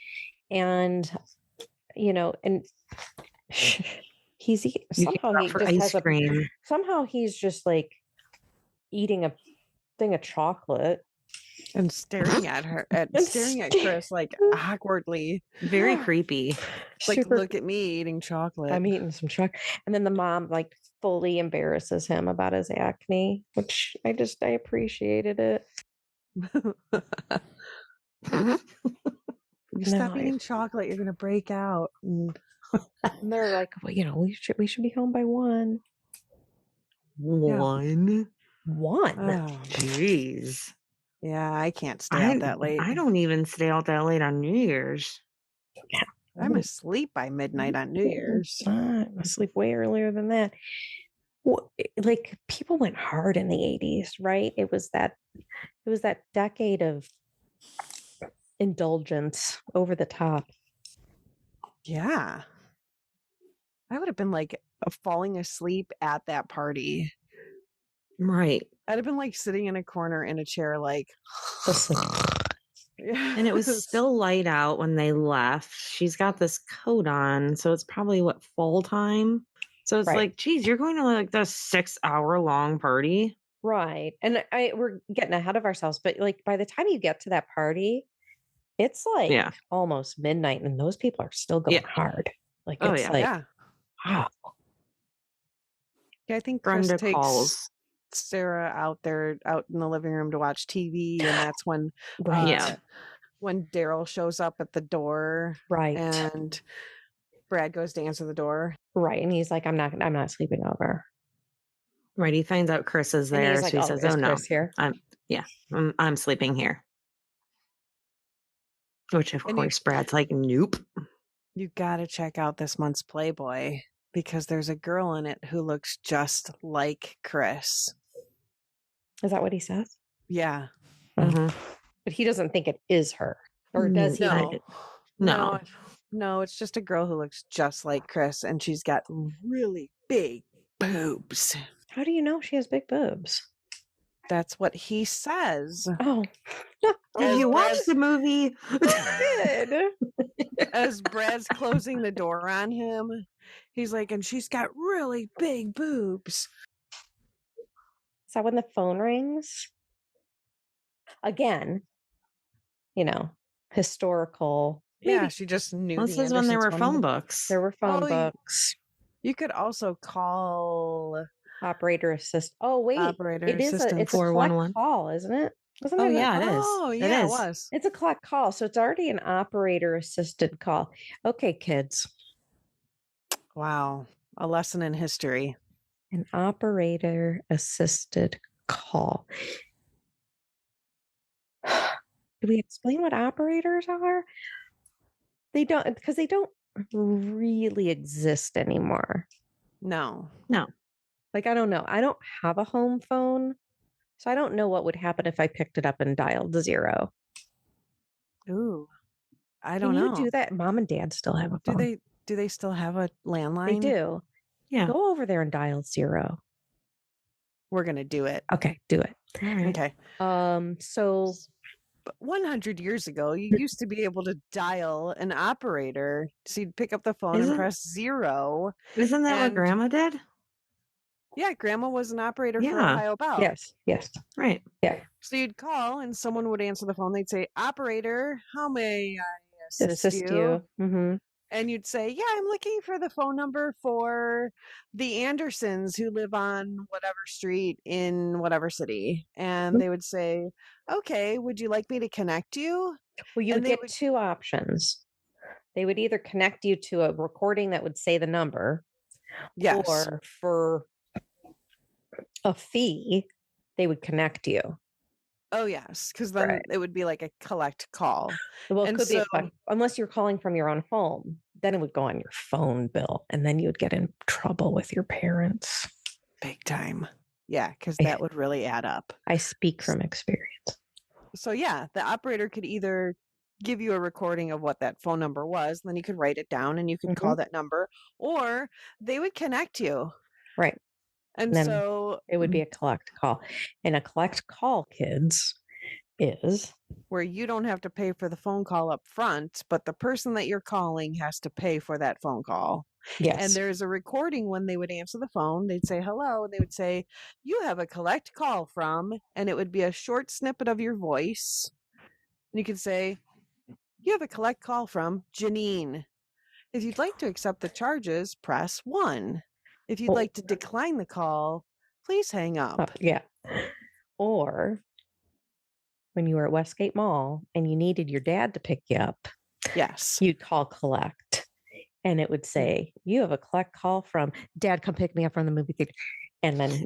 and, and somehow he just has cream. somehow he's just like eating a thing of chocolate and staring at her staring at Chris like awkwardly, very creepy. like look at me eating chocolate. I'm eating some chocolate. And then the mom like fully embarrasses him about his acne, which I appreciated it. You stop eating chocolate, you're gonna break out. And they're like, well, we should be home by 1. One. Oh, jeez. Yeah, I can't stay out that late. I don't even stay out that late on New Year's. I'm asleep by midnight on New Year's. I sleep way earlier than that. like people went hard in the 80s, right? It was that decade of indulgence over the top. Yeah. I would have been like falling asleep at that party. Right. I'd have been like sitting in a corner in a chair, like, And it was still light out when they left. She's got this coat on, so it's probably fall time. So it's like, geez, you're going to like the 6-hour long party. Right. And we're getting ahead of ourselves, but like by the time you get to that party, it's like almost midnight and those people are still going hard. Like it's wow. Yeah, I think Brenda Chris takes calls Sarah out in the living room to watch TV, and that's when when Daryl shows up at the door, and Brad goes to answer the door, and he's like, I'm not sleeping over. Right, he finds out Chris is there, like, so he says, is "Oh no, Chris here? I'm sleeping here." Which of course Brad's like, "Nope." You gotta check out this month's Playboy because there's a girl in it who looks just like Chris. Is that what he says? Yeah. Mm-hmm. But he doesn't think it is her. Or does he? No, it's just a girl who looks just like Chris, and she's got really big boobs. How do you know she has big boobs? That's what he says. Oh. Did you watch the movie? As Brad's closing the door on him, he's like, and she's got really big boobs. Is that when the phone rings? Again, historical. Yeah, she just knew. This is when there were phone books. There were phone books. You could also call operator assist. Oh wait, it's a collect call, isn't it? It is. Oh yeah, it was. It's a collect call, so it's already an operator assisted call. Okay, kids. Wow, a lesson in history. An operator assisted call. Do we explain what operators are? They don't, because they don't really exist anymore. No. Like, I don't know. I don't have a home phone, so I don't know what would happen if I picked it up and dialed 0. Ooh, I don't know. Can you do that? Mom and Dad still have a phone. Do they still have a landline? They do. Yeah. Go over there and dial 0. We're gonna do it. Okay, do it. All right. Okay. So 100 years ago, you used to be able to dial an operator. So you'd pick up the phone and press 0. Isn't that what Grandma did? Yeah, Grandma was an operator for Ohio Bell. Yes. Right. Yeah. So you'd call and someone would answer the phone. They'd say, "Operator, how may I assist you?" Mm-hmm. And you'd say, "Yeah, I'm looking for the phone number for the Andersons who live on whatever street in whatever city." And they would say, "Okay, would you like me to connect you?" Well, you would get 2 options. They would either connect you to a recording that would say the number, or for a fee, they would connect you. Oh, yes, because then it would be like a collect call. Well, it could be unless you're calling from your own home, then it would go on your phone bill, and then you would get in trouble with your parents. Big time. Yeah, because that would really add up. I speak from experience. So, yeah, the operator could either give you a recording of what that phone number was, and then you could write it down and you could call that number, or they would connect you. Right. And so it would be a collect call. And a collect call, kids, is where you don't have to pay for the phone call up front, but the person that you're calling has to pay for that phone call. Yes. And there's a recording when they would answer the phone. They'd say hello, and they would say, "You have a collect call from," and it would be a short snippet of your voice. And you could say, "You have a collect call from Janine. If you'd like to accept the charges, press 1. If you'd like to decline the call, please hang up." Yeah. Or when you were at Westgate Mall and you needed your dad to pick you up, yes, you'd call collect. And it would say, "You have a collect call from Dad, come pick me up from the movie theater." And then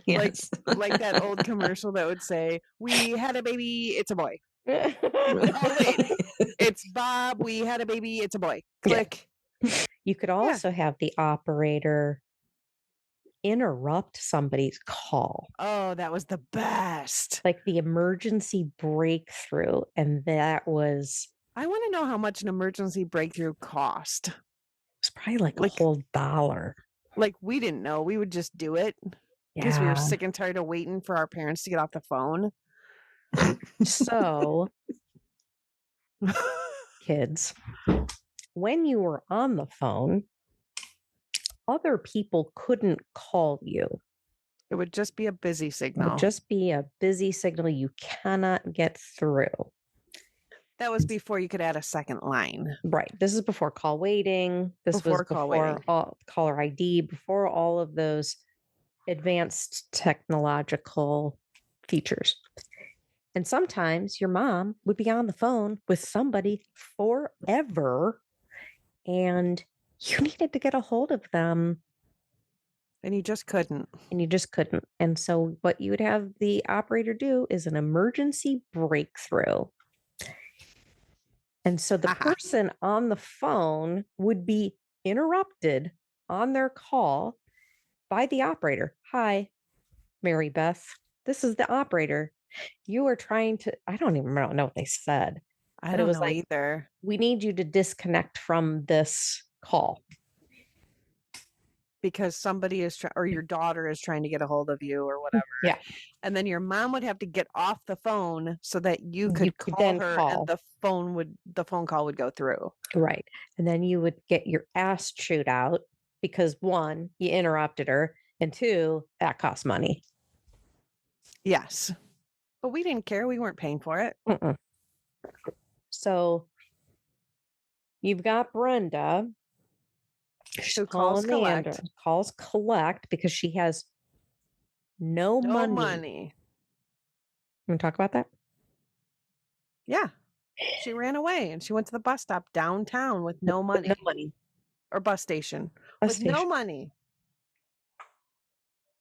yes. like that old commercial that would say, "We had a baby, it's a boy." Oh, wait. It's Bob, we had a baby, it's a boy. Click. You could also have the operator interrupt somebody's call. Oh, that was the best. Like the emergency breakthrough. And that was... I want to know how much an emergency breakthrough cost. It was probably like a whole $1. Like, we didn't know. We would just do it because we were sick and tired of waiting for our parents to get off the phone. So, kids, when you were on the phone, other people couldn't call you. It would just be a busy It signal. would just be a busy signal you cannot get through. That was before you could add a second line. Right. This is before call waiting. This was before caller ID, before all of those advanced technological features. And sometimes your mom would be on the phone with somebody forever and you needed to get a hold of them. And you just couldn't. And so what you would have the operator do is an emergency breakthrough. And so the person on the phone would be interrupted on their call by the operator. Hi, Mary Beth. This is the operator. You are trying to, I don't know what they said. I don't know either. We need you to disconnect from this call. Because somebody is or your daughter is trying to get a hold of you or whatever. Yeah. And then your mom would have to get off the phone so that you could call her and the phone call would go through. Right. And then you would get your ass chewed out because 1, you interrupted her, and 2, that costs money. Yes. But we didn't care. We weren't paying for it. Mm-mm. So you've got Brenda. Who calls collect. Calls collect because she has no money. You want to talk about that? Yeah. She ran away and she went to the bus stop downtown with no money. No money. Or bus station. No money.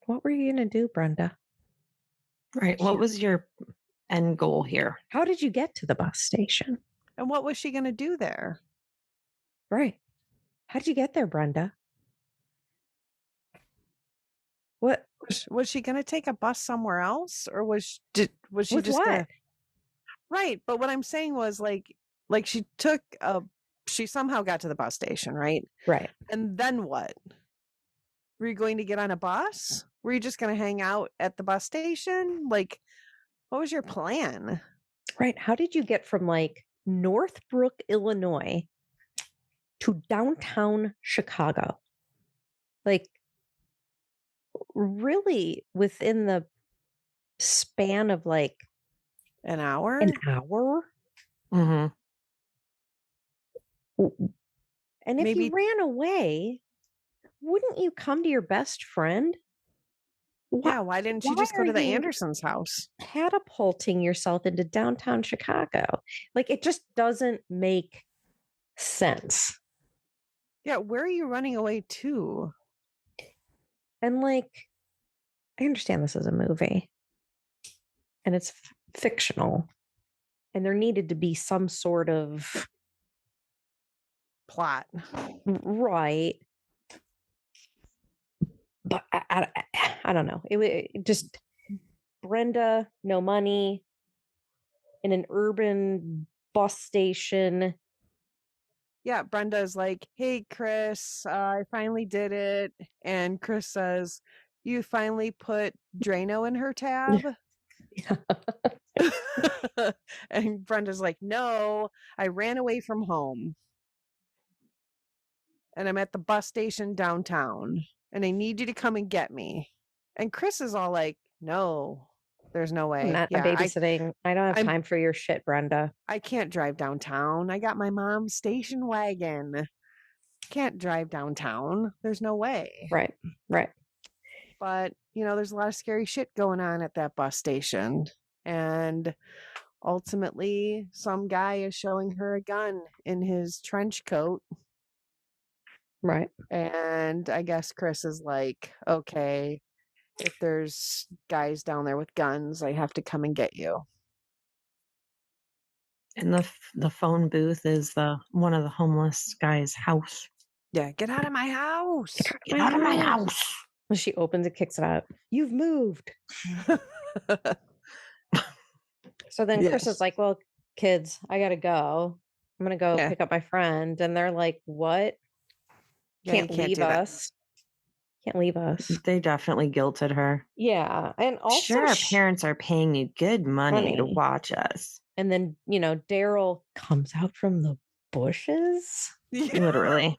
What were you going to do, Brenda? Right. What was your end goal here? How did you get to the bus station? And what was she going to do there? Right. How did you get there, Brenda? What was she going to take a bus somewhere else, or was she with just what? Gonna... Right, but what I'm saying was like she somehow got to the bus station, right? Right. And then what? Were you going to get on a bus? Were you just going to hang out at the bus station? Like, what was your plan? Right. How did you get from like Northbrook, Illinois to downtown Chicago? Like, really within the span of like an hour? Mm-hmm. And if you ran away, wouldn't you come to your best friend? Why didn't you just go to the Andersons' house? Catapulting yourself into downtown Chicago. Like, it just doesn't make sense. Yeah, where are you running away to? And like, I understand this is a movie and it's fictional and there needed to be some sort of plot. Right. But I don't know. It just Brenda, no money, in an urban bus station. Yeah, Brenda's like, hey, Chris, I finally did it. And Chris says, you finally put Drano in her tab? Yeah. And Brenda's like, no, I ran away from home. And I'm at the bus station downtown. And I need you to come and get me. And Chris is all like, no, there's no way. I'm not babysitting. I don't have time for your shit, Brenda. I can't drive downtown. I got my mom's station wagon. Can't drive downtown. There's no way. Right. But, there's a lot of scary shit going on at that bus station. And ultimately, some guy is showing her a gun in his trench coat. Right. And I guess Chris is like, okay, if there's guys down there with guns, I have to come and get you. And the phone booth is one of the homeless guy's house. Yeah, get out of my house. Get out of my house. She opens it, kicks it out. You've moved. So then Chris is like, well, kids, I got to go. I'm going to go pick up my friend. And they're like, what? Yeah, Can't leave us. Can't leave us. They definitely guilted her. Yeah. And also, sure, our parents are paying you good money to watch us. And then, Daryl comes out from the bushes. Literally.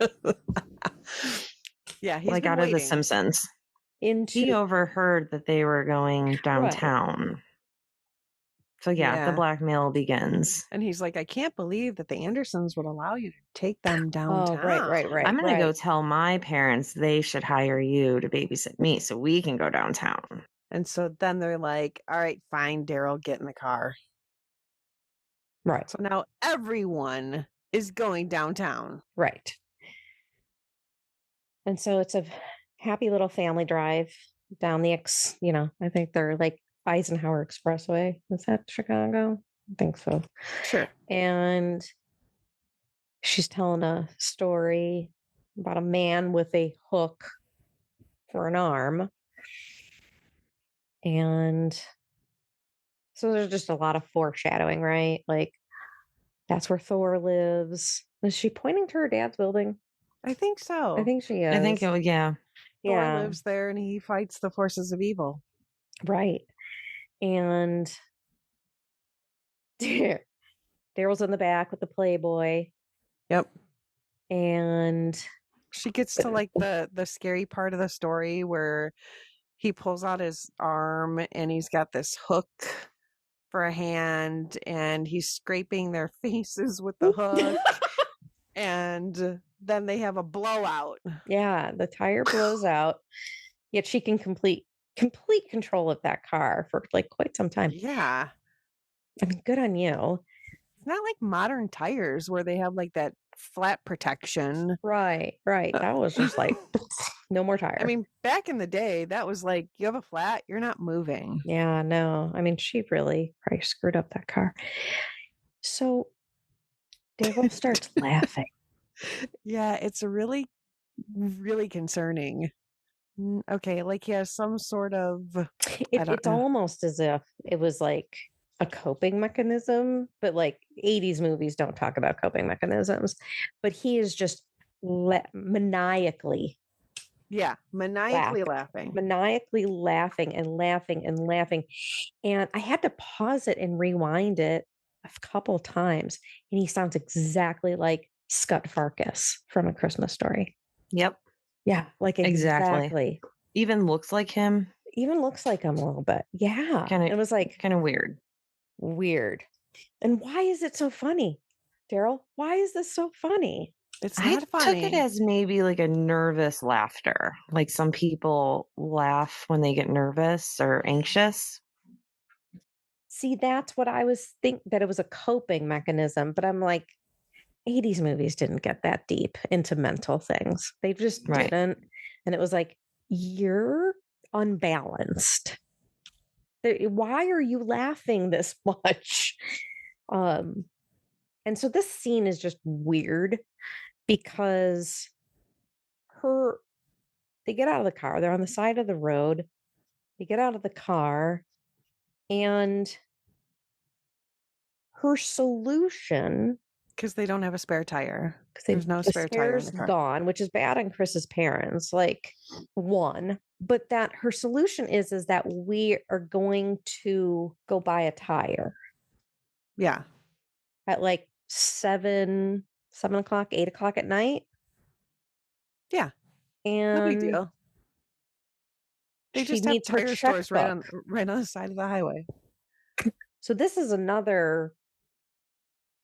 Yeah, he's like out waiting. of The Simpsons. He overheard that they were going downtown. Right. So the blackmail begins. And he's like, I can't believe that the Andersons would allow you to take them downtown. Oh, right. I'm going to go tell my parents they should hire you to babysit me so we can go downtown. And so then they're like, all right, fine, Daryl, get in the car. Right. So now everyone is going downtown. Right. And so it's a happy little family drive down the I think they're like Eisenhower Expressway. Is that Chicago? I think so. Sure. And she's telling a story about a man with a hook for an arm. And so there's just a lot of foreshadowing, right? Like, that's where Thor lives. Is she pointing to her dad's building? I think so. I think she is. I think Thor lives there and he fights the forces of evil. Right. And Daryl's in the back with the Playboy. Yep. And she gets to like the scary part of the story where he pulls out his arm and he's got this hook for a hand and he's scraping their faces with the hook. And then they have a blowout. Yeah, the tire blows out. Yet she can complete control of that car for like quite some time. Yeah. I mean, good on you. It's not like modern tires where they have like that flat protection. Right. That was just like no more tire. I mean, back in the day, that was like, you have a flat, you're not moving. Yeah, no. I mean, she really probably screwed up that car. So Daryl starts laughing. Yeah, it's really, really concerning. Okay, like he has some sort of... It's almost as if it was like a coping mechanism, but like 80s movies don't talk about coping mechanisms. But he is just maniacally. Yeah, maniacally laughing. Maniacally laughing and laughing and laughing. And I had to pause it and rewind it a couple times. And he sounds exactly like Scott Farkas from A Christmas Story. Yep. Yeah, like exactly. Even looks like him. Even looks like him a little bit. Yeah. It was like kind of weird. Weird. And why is it so funny? Daryl, why is this so funny? It's not funny. I took it as maybe like a nervous laughter. Like some people laugh when they get nervous or anxious. See, that's what I was thinking, that it was a coping mechanism. But I'm like, 80s movies didn't get that deep into mental things. They just didn't. And it was like, you're unbalanced. Why are you laughing this much? And so this scene is just weird because they get out of the car. They're on the side of the road. They get out of the car and her solution... Because they don't have a spare tire. Because there's no spare tire in the car. Gone, which is bad on Chris's parents. Like, one, but that her solution is that we are going to go buy a tire. Yeah. At like 7 o'clock, 8 o'clock at night. Yeah. And no big deal. They just have tire stores right on the side of the highway. So this is another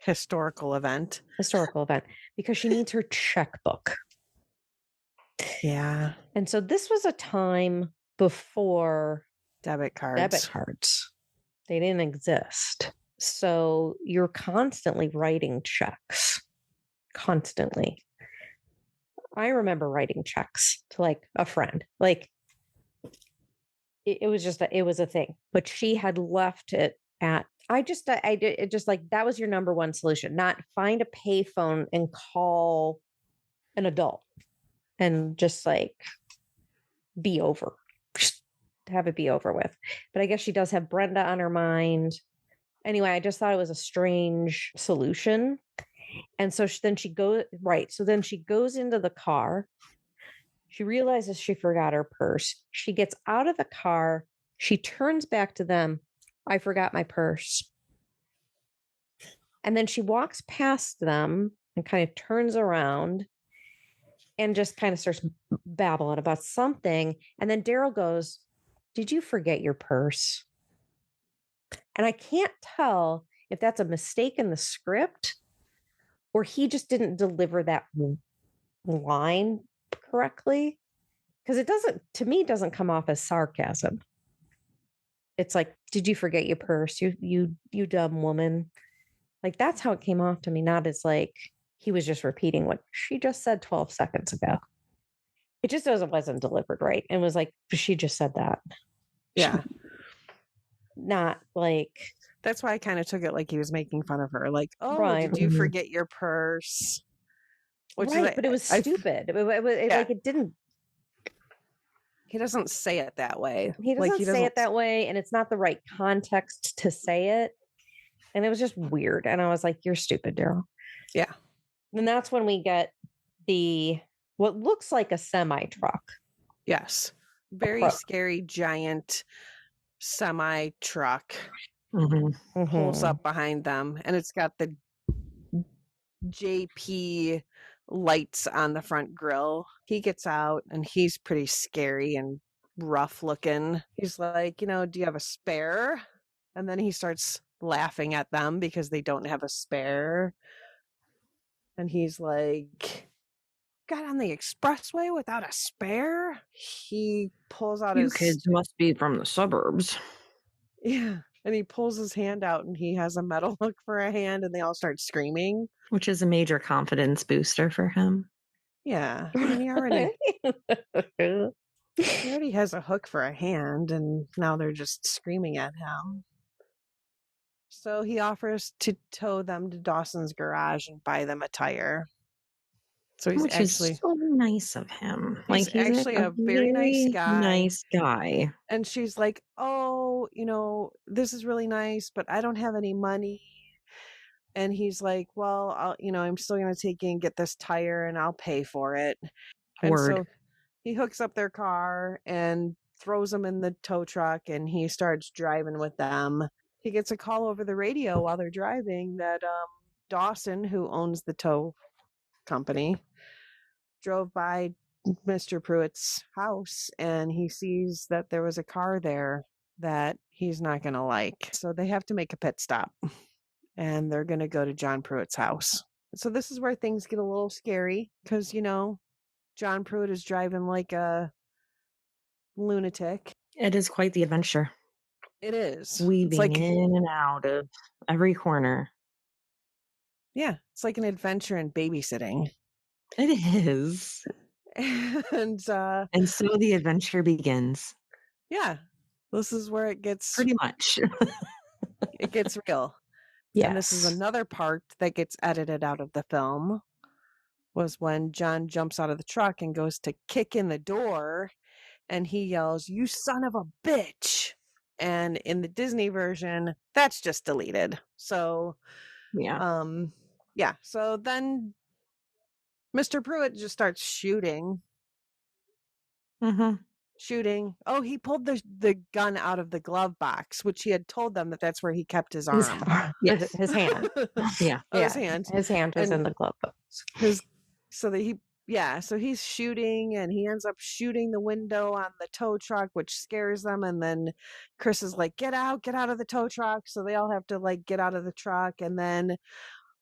historical event because she needs her checkbook. Yeah. And so this was a time before debit cards. They didn't exist. So you're constantly writing checks. Constantly. I remember writing checks to like a friend. Like it was a thing. But she had left it at I just like that was your number one solution, not find a payphone and call an adult and just like be over, just have it be over with. But I guess she does have Brenda on her mind. Anyway, I just thought it was a strange solution. And so then she goes, right. So then she goes into the car. She realizes she forgot her purse. She gets out of the car. She turns back to them. I forgot my purse. And then she walks past them and kind of turns around and just kind of starts babbling about something. And then Daryl goes, did you forget your purse? And I can't tell if that's a mistake in the script or he just didn't deliver that line correctly. Because it doesn't, to me, doesn't come off as sarcasm. It's like, did you forget your purse? You dumb woman. Like, that's how it came off to me, not as like he was just repeating what she just said 12 seconds ago. It just wasn't delivered right. And was like, she just said that. Yeah. Not like. That's why I kind of took it like he was making fun of her. Like, oh, right. did you forget your purse? Which right, but it was stupid. Like, it didn't. He doesn't say it that way. He doesn't say it that way. And it's not the right context to say it. And it was just weird. And I was like, you're stupid, Daryl. Yeah. And that's when we get what looks like a semi truck. Yes. Very scary, giant semi truck pulls up behind them. And it's got the JP lights on the front grill. He gets out and he's pretty scary and rough looking. He's like, do you have a spare? And then he starts laughing at them because they don't have a spare. And he's like, got on the expressway without a spare? He pulls out You kids must be from the suburbs. Yeah. And he pulls his hand out and he has a metal hook for a hand and they all start screaming. Which is a major confidence booster for him. Yeah. I mean, he already has a hook for a hand and now they're just screaming at him. So he offers to tow them to Dawson's garage and buy them a tire. So he's actually so nice of him. He's actually a very nice guy. Nice guy. And she's like, oh, this is really nice, but I don't have any money. And he's like, well, I'm still going to take you and get this tire and I'll pay for it. And so he hooks up their car and throws them in the tow truck and he starts driving with them. He gets a call over the radio while they're driving that Dawson, who owns the tow company, drove by Mr. Pruitt's house and he sees that there was a car there that he's not going to like. So they have to make a pit stop and they're going to go to John Pruitt's house. So this is where things get a little scary because, John Pruitt is driving like a lunatic. It is quite the adventure. It is. Weaving in and out of every corner. Yeah, it's like an adventure in babysitting. It is. And so the adventure begins. Yeah. This is where it gets pretty much. It gets real. Yeah. And this is another part that gets edited out of the film was when John jumps out of the truck and goes to kick in the door and he yells, "You son of a bitch." And in the Disney version, that's just deleted. So so then Mr. Pruitt just starts shooting. Shooting. Oh, he pulled the gun out of the glove box, which he had told them that's where he kept his arm. Yes. His hand. His hand. His hand was in the glove box. So he's shooting and he ends up shooting the window on the tow truck, which scares them. And then Chris is like, get out of the tow truck. So they all have to get out of the truck. And then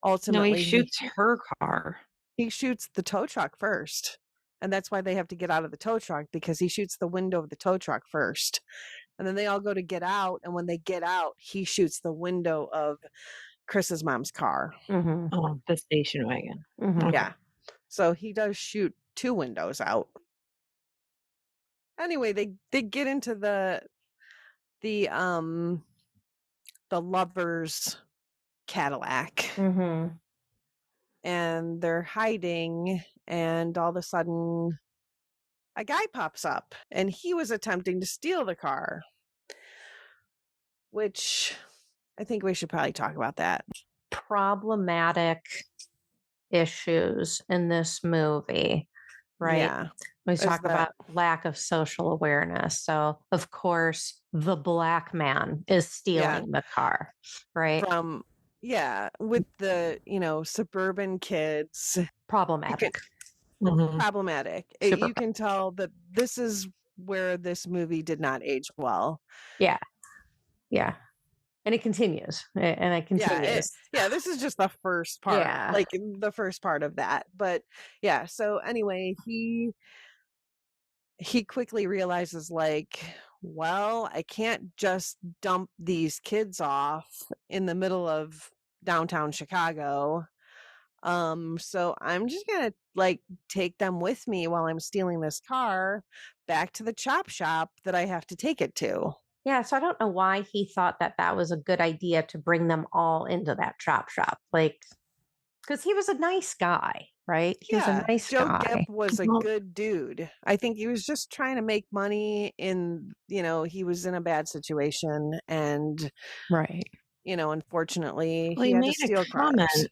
ultimately he shoots her car. He shoots the tow truck first. And that's why they have to get out of the tow truck, because he shoots the window of the tow truck first. And then they all go to get out. And when they get out, he shoots the window of Chris's mom's car. Oh, the station wagon. Yeah. So he does shoot two windows out. Anyway, they get into the lover's Cadillac. And they're hiding, and all of a sudden a guy pops up and he was attempting to steal the car, which I think we should probably talk about that. Problematic issues in this movie, right? Yeah. We talk about lack of social awareness. So, of course, the black man is stealing the car, right? With the, suburban kids. Problematic. Problematic. You can tell that this is where this movie did not age well. Yeah. Yeah. And it continues. And it continues. This is just the first part. Yeah. Like the first part of that. But yeah, so anyway, he quickly realizes, like, well, I can't just dump these kids off in the middle of downtown Chicago. So I'm just gonna take them with me while I'm stealing this car back to the chop shop that I have to take it to. Yeah, so I don't know why he thought that was a good idea to bring them all into that chop shop. Like, because he was a nice guy, right? He was a nice Joe guy. Gipp was a good dude. I think he was just trying to make money he was in a bad situation and right. Unfortunately he had made to steal a comment. cars.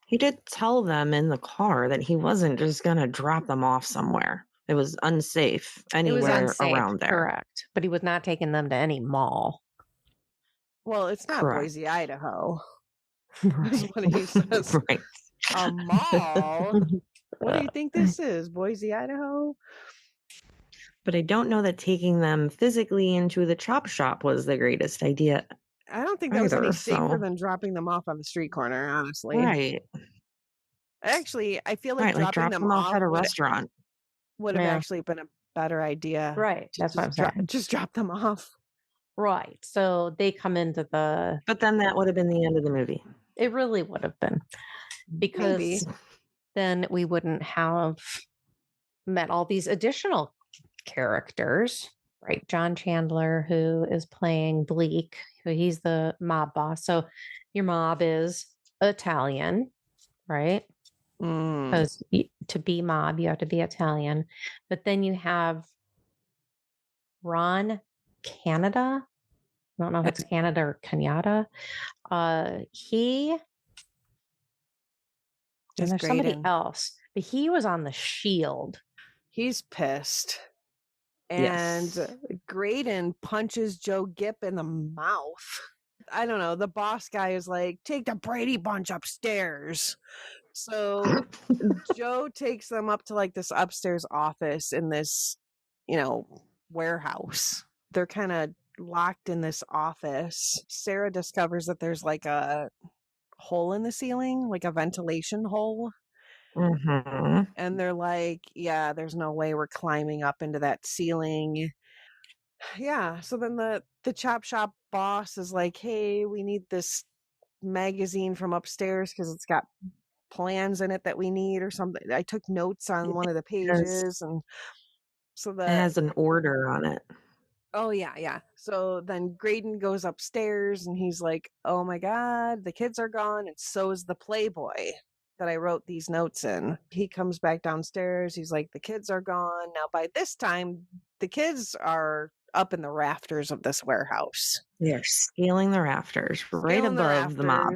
He did tell them in the car that he wasn't just going to drop them off somewhere. It was unsafe anywhere around there. Correct. But he was not taking them to any mall. Well, it's not Correct. Boise, Idaho. Right. That's what he says. Right. A mall? What do you think this is? Boise, Idaho? But I don't know that taking them physically into the chop shop was the greatest idea. I don't think that was any safer than dropping them off on the street corner, honestly. Right. Actually, I feel like dropping them off at a restaurant would have actually been a better idea. Right. That's what I'm saying. Just drop them off. Right. So they come into the... But then that would have been the end of the movie. It really would have been. Because then we wouldn't have met all these additional characters, right? John Chandler, who is playing Bleak, he's the mob boss. So your mob is Italian, right? Because to be mob, you have to be Italian. But then you have Ron Canada. I don't know if it's Canada or Canada. And there's somebody else, but he was on the Shield. He's pissed. And Graydon punches Joe Gipp in the mouth. I don't know. The boss guy is like, take the Brady Bunch upstairs. So Joe takes them up to this upstairs office in this, warehouse. They're kind of locked in this office. Sarah discovers that there's a hole in the ceiling, like a ventilation hole. And they're like, yeah, there's no way we're climbing up into that ceiling. Yeah. So then the chop shop boss is like, hey, we need this magazine from upstairs because it's got plans in it that we need or something. I took notes on one of the pages, and so it has an order on it. Oh yeah. So then Graydon goes upstairs and he's like, oh my God, the kids are gone. And so is the Playboy that I wrote these notes in. He comes back downstairs. He's like, the kids are gone. Now, by this time, the kids are up in the rafters of this warehouse. They're scaling the rafters right above the mob.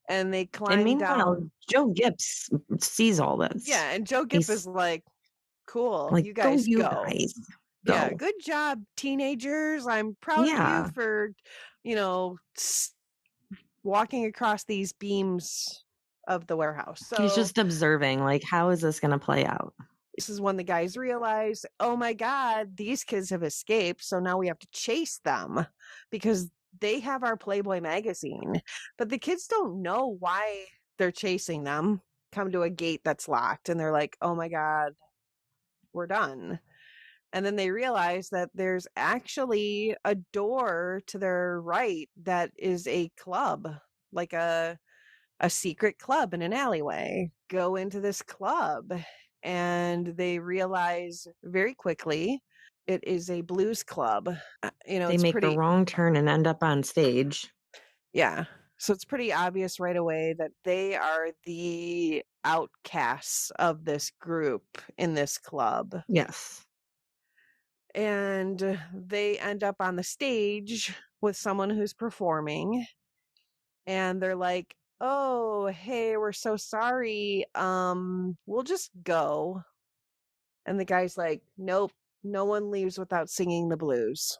And they climb down. Joe Gipp sees all this. Yeah, and Joe Gipp is like, cool, like, you guys go. Go. Yeah, good job, teenagers. I'm proud of you for, walking across these beams of the warehouse. So he's just observing, how is this going to play out? This is when the guys realize, oh my God, these kids have escaped. So now we have to chase them because they have our Playboy magazine. But the kids don't know why they're chasing them. Come to a gate that's locked and they're like, oh my God, we're done. And then they realize that there's actually a door to their right that is a club, like a secret club in an alleyway. Go into this club and they realize very quickly it is a blues club. They make the wrong turn and end up on stage. Yeah. So it's pretty obvious right away that they are the outcasts of this group in this club. Yes. And they end up on the stage with someone who's performing. And they're like, oh, hey, we're so sorry. We'll just go. And the guy's like, nope, no one leaves without singing the blues.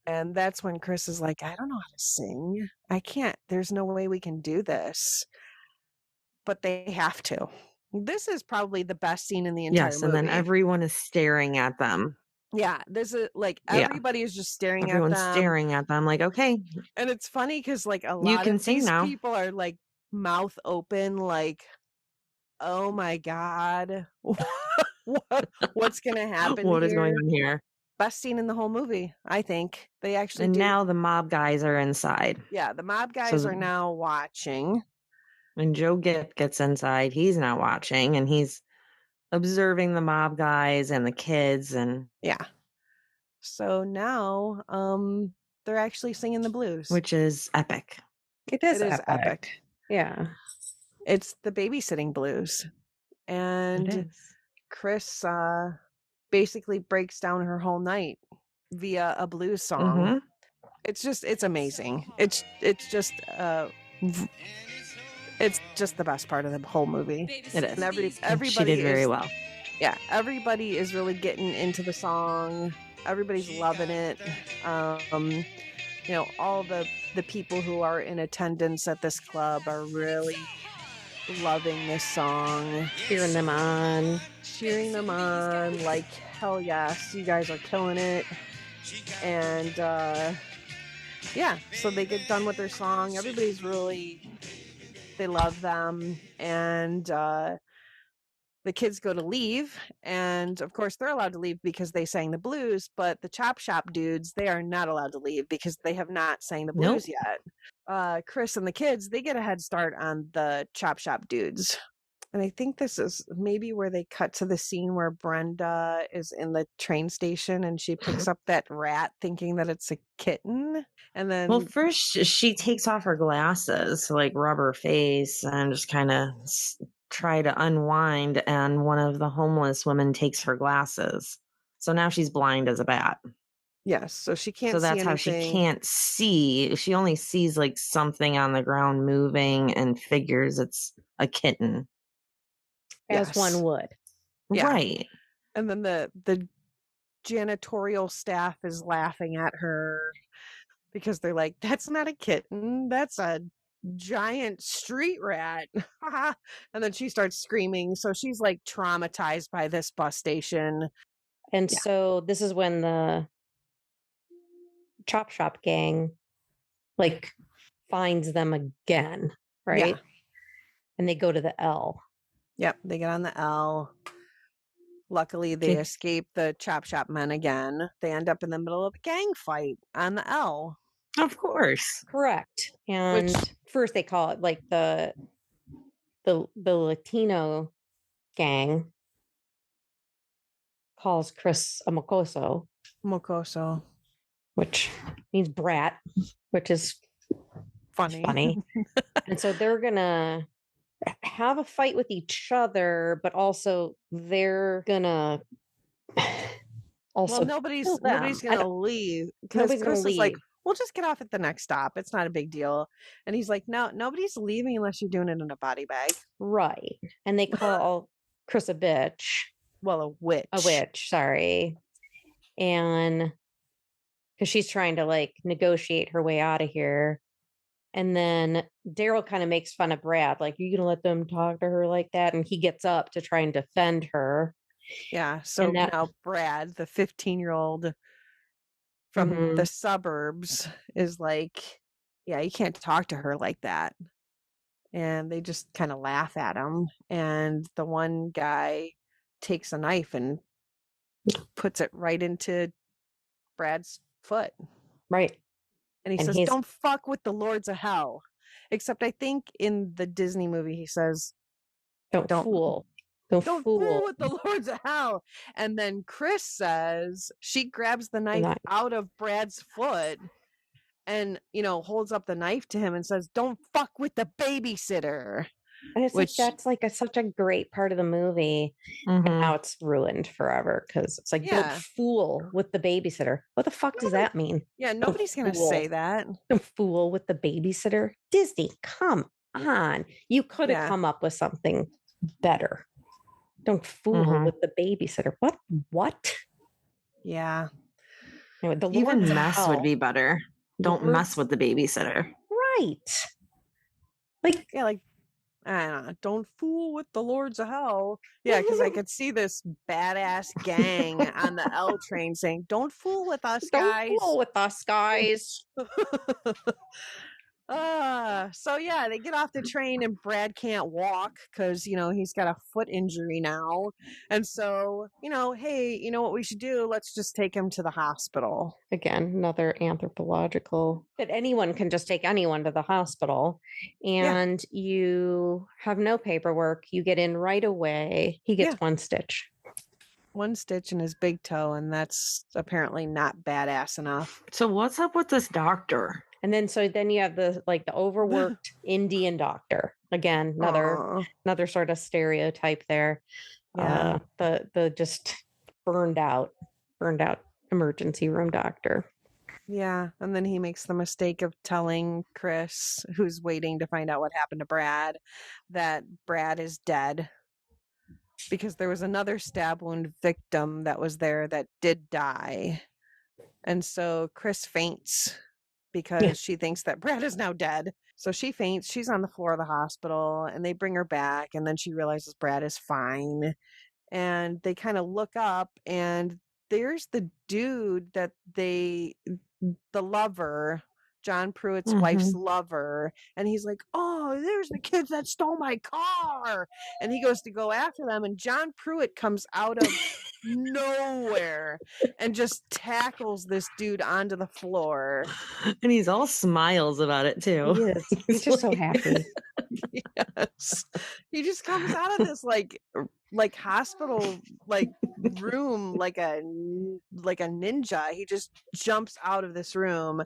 And that's when Chris is like, I don't know how to sing. I can't. There's no way we can do this. But they have to. This is probably the best scene in the entire movie. And then everyone is staring at them. Yeah, there's everybody is just staring Everyone's at them. staring at them like, okay. And it's funny because like a You lot can of sing these now. people are like mouth open, like, oh my God, what's gonna happen? What is going on here? Best scene in the whole movie, I think. They actually And do. now the mob guys are inside. Yeah, the mob guys are now watching. And Joe Gipp gets inside. He's not watching, and he's observing the mob guys and the kids. And yeah. So now they're actually singing the blues. Which is epic. It is epic. Yeah. It's the babysitting blues. And Chris basically breaks down her whole night via a blues song. Mm-hmm. It's amazing. It's just the best part of the whole movie. It is. And everybody she did very well. Yeah, everybody is really getting into the song. Everybody's loving it. You know, all the people who are in attendance at this club are really loving this song. Cheering them on. Like, hell yes, you guys are killing it. And yeah, so they get done with their song. Everybody's they love them. And the kids go to leave, and of course they're allowed to leave because they sang the blues, but the Chop Shop dudes, they are not allowed to leave because they have not sang the blues yet. Chris and the kids, they get a head start on the Chop Shop dudes. And I think this is maybe where they cut to the scene where Brenda is in the train station and she picks up that rat thinking that it's a kitten. And then... Well, first she takes off her glasses to like rub her face and just kind of try to unwind, and one of the homeless women takes her glasses. So now she's blind as a bat. Yes, so she can't see So that's anything. how she can't see. She only sees like something on the ground moving and figures it's a kitten. As one would. Yeah. Right. And then the janitorial staff is laughing at her because they're like, that's not a kitten, that's a giant street rat. And then she starts screaming. So she's like traumatized by this bus station. And so this is when the Chop Shop gang like finds them again, right? Yeah. And they go to the L. Yep, they get on the L. Luckily, they escape the Chop Shop men again. They end up in the middle of a gang fight on the L. Of course. Correct. And first they call it like the Latino gang calls Chris a mocoso. Mocoso. Which means brat, which is funny. And so they're going to have a fight with each other, but also they're going to nobody's going to leave. Because Chris is like, we'll just get off at the next stop. It's not a big deal. And he's like, no, nobody's leaving unless you're doing it in a body bag. Right. And they call Chris a bitch. Well, a witch. A witch, sorry. And because she's trying to like negotiate her way out of here. And then Daryl kind of makes fun of Brad. Like, are you going to let them talk to her like that? And he gets up to try and defend her. Yeah. So now Brad, the 15-year-old from the suburbs, is like, yeah, you can't talk to her like that. And they just kind of laugh at him. And the one guy takes a knife and puts it right into Brad's foot. Right. And he says, don't fuck with the lords of hell. Except I think in the Disney movie, he says, don't fool. Don't fool with the lords of hell. And then Chris says, she grabs the knife out of Brad's foot and, holds up the knife to him and says, don't fuck with the babysitter. And it's that's such a great part of the movie. Mm-hmm. And now it's ruined forever because it's like, don't fool with the babysitter. What the fuck does that mean? Yeah, nobody's going to say that. Don't fool with the babysitter. Disney, come on. You could have come up with something better. Don't fool with the babysitter. What? Yeah. Anyway, the even mess would be better. Don't mess with the babysitter. Right. Like, I don't know. Don't fool with the lords of hell. Yeah, because I could see this badass gang on the L train saying, don't fool with us, guys. Don't fool with us, guys. So yeah, they get off the train and Brad can't walk because, he's got a foot injury now. And so, hey, you know what we should do? Let's just take him to the hospital. Again, another anthropological, that anyone can just take anyone to the hospital and you have no paperwork. You get in right away. He gets one stitch. One stitch in his big toe, and that's apparently not badass enough. So what's up with this doctor? And then you have the overworked Indian doctor. Again, another sort of stereotype there. Yeah. The just burned out emergency room doctor. Yeah. And then he makes the mistake of telling Chris, who's waiting to find out what happened to Brad, that Brad is dead. Because there was another stab wound victim that was there that did die. And so Chris faints because she thinks that Brad is now dead. So she faints. She's on the floor of the hospital and they bring her back. And then she realizes Brad is fine. And they kind of look up and there's the dude that the lover, John Pruitt's wife's lover. And he's like, oh, there's the kids that stole my car. And he goes to go after them. And John Pruitt comes out of nowhere and just tackles this dude onto the floor. And he's all smiles about it too. He is. He's just so happy. Yes. He just comes out of this like hospital room like a ninja. He just jumps out of this room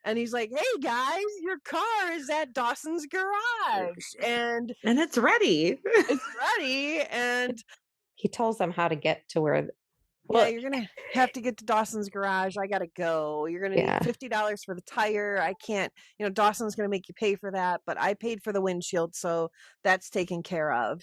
and he's like, hey guys, your car is at Dawson's garage and it's ready. And he tells them how to get to where you're gonna have to get to Dawson's garage. I gotta go. You're gonna need $50 for the tire. I can't, Dawson's gonna make you pay for that, but I paid for the windshield, so that's taken care of.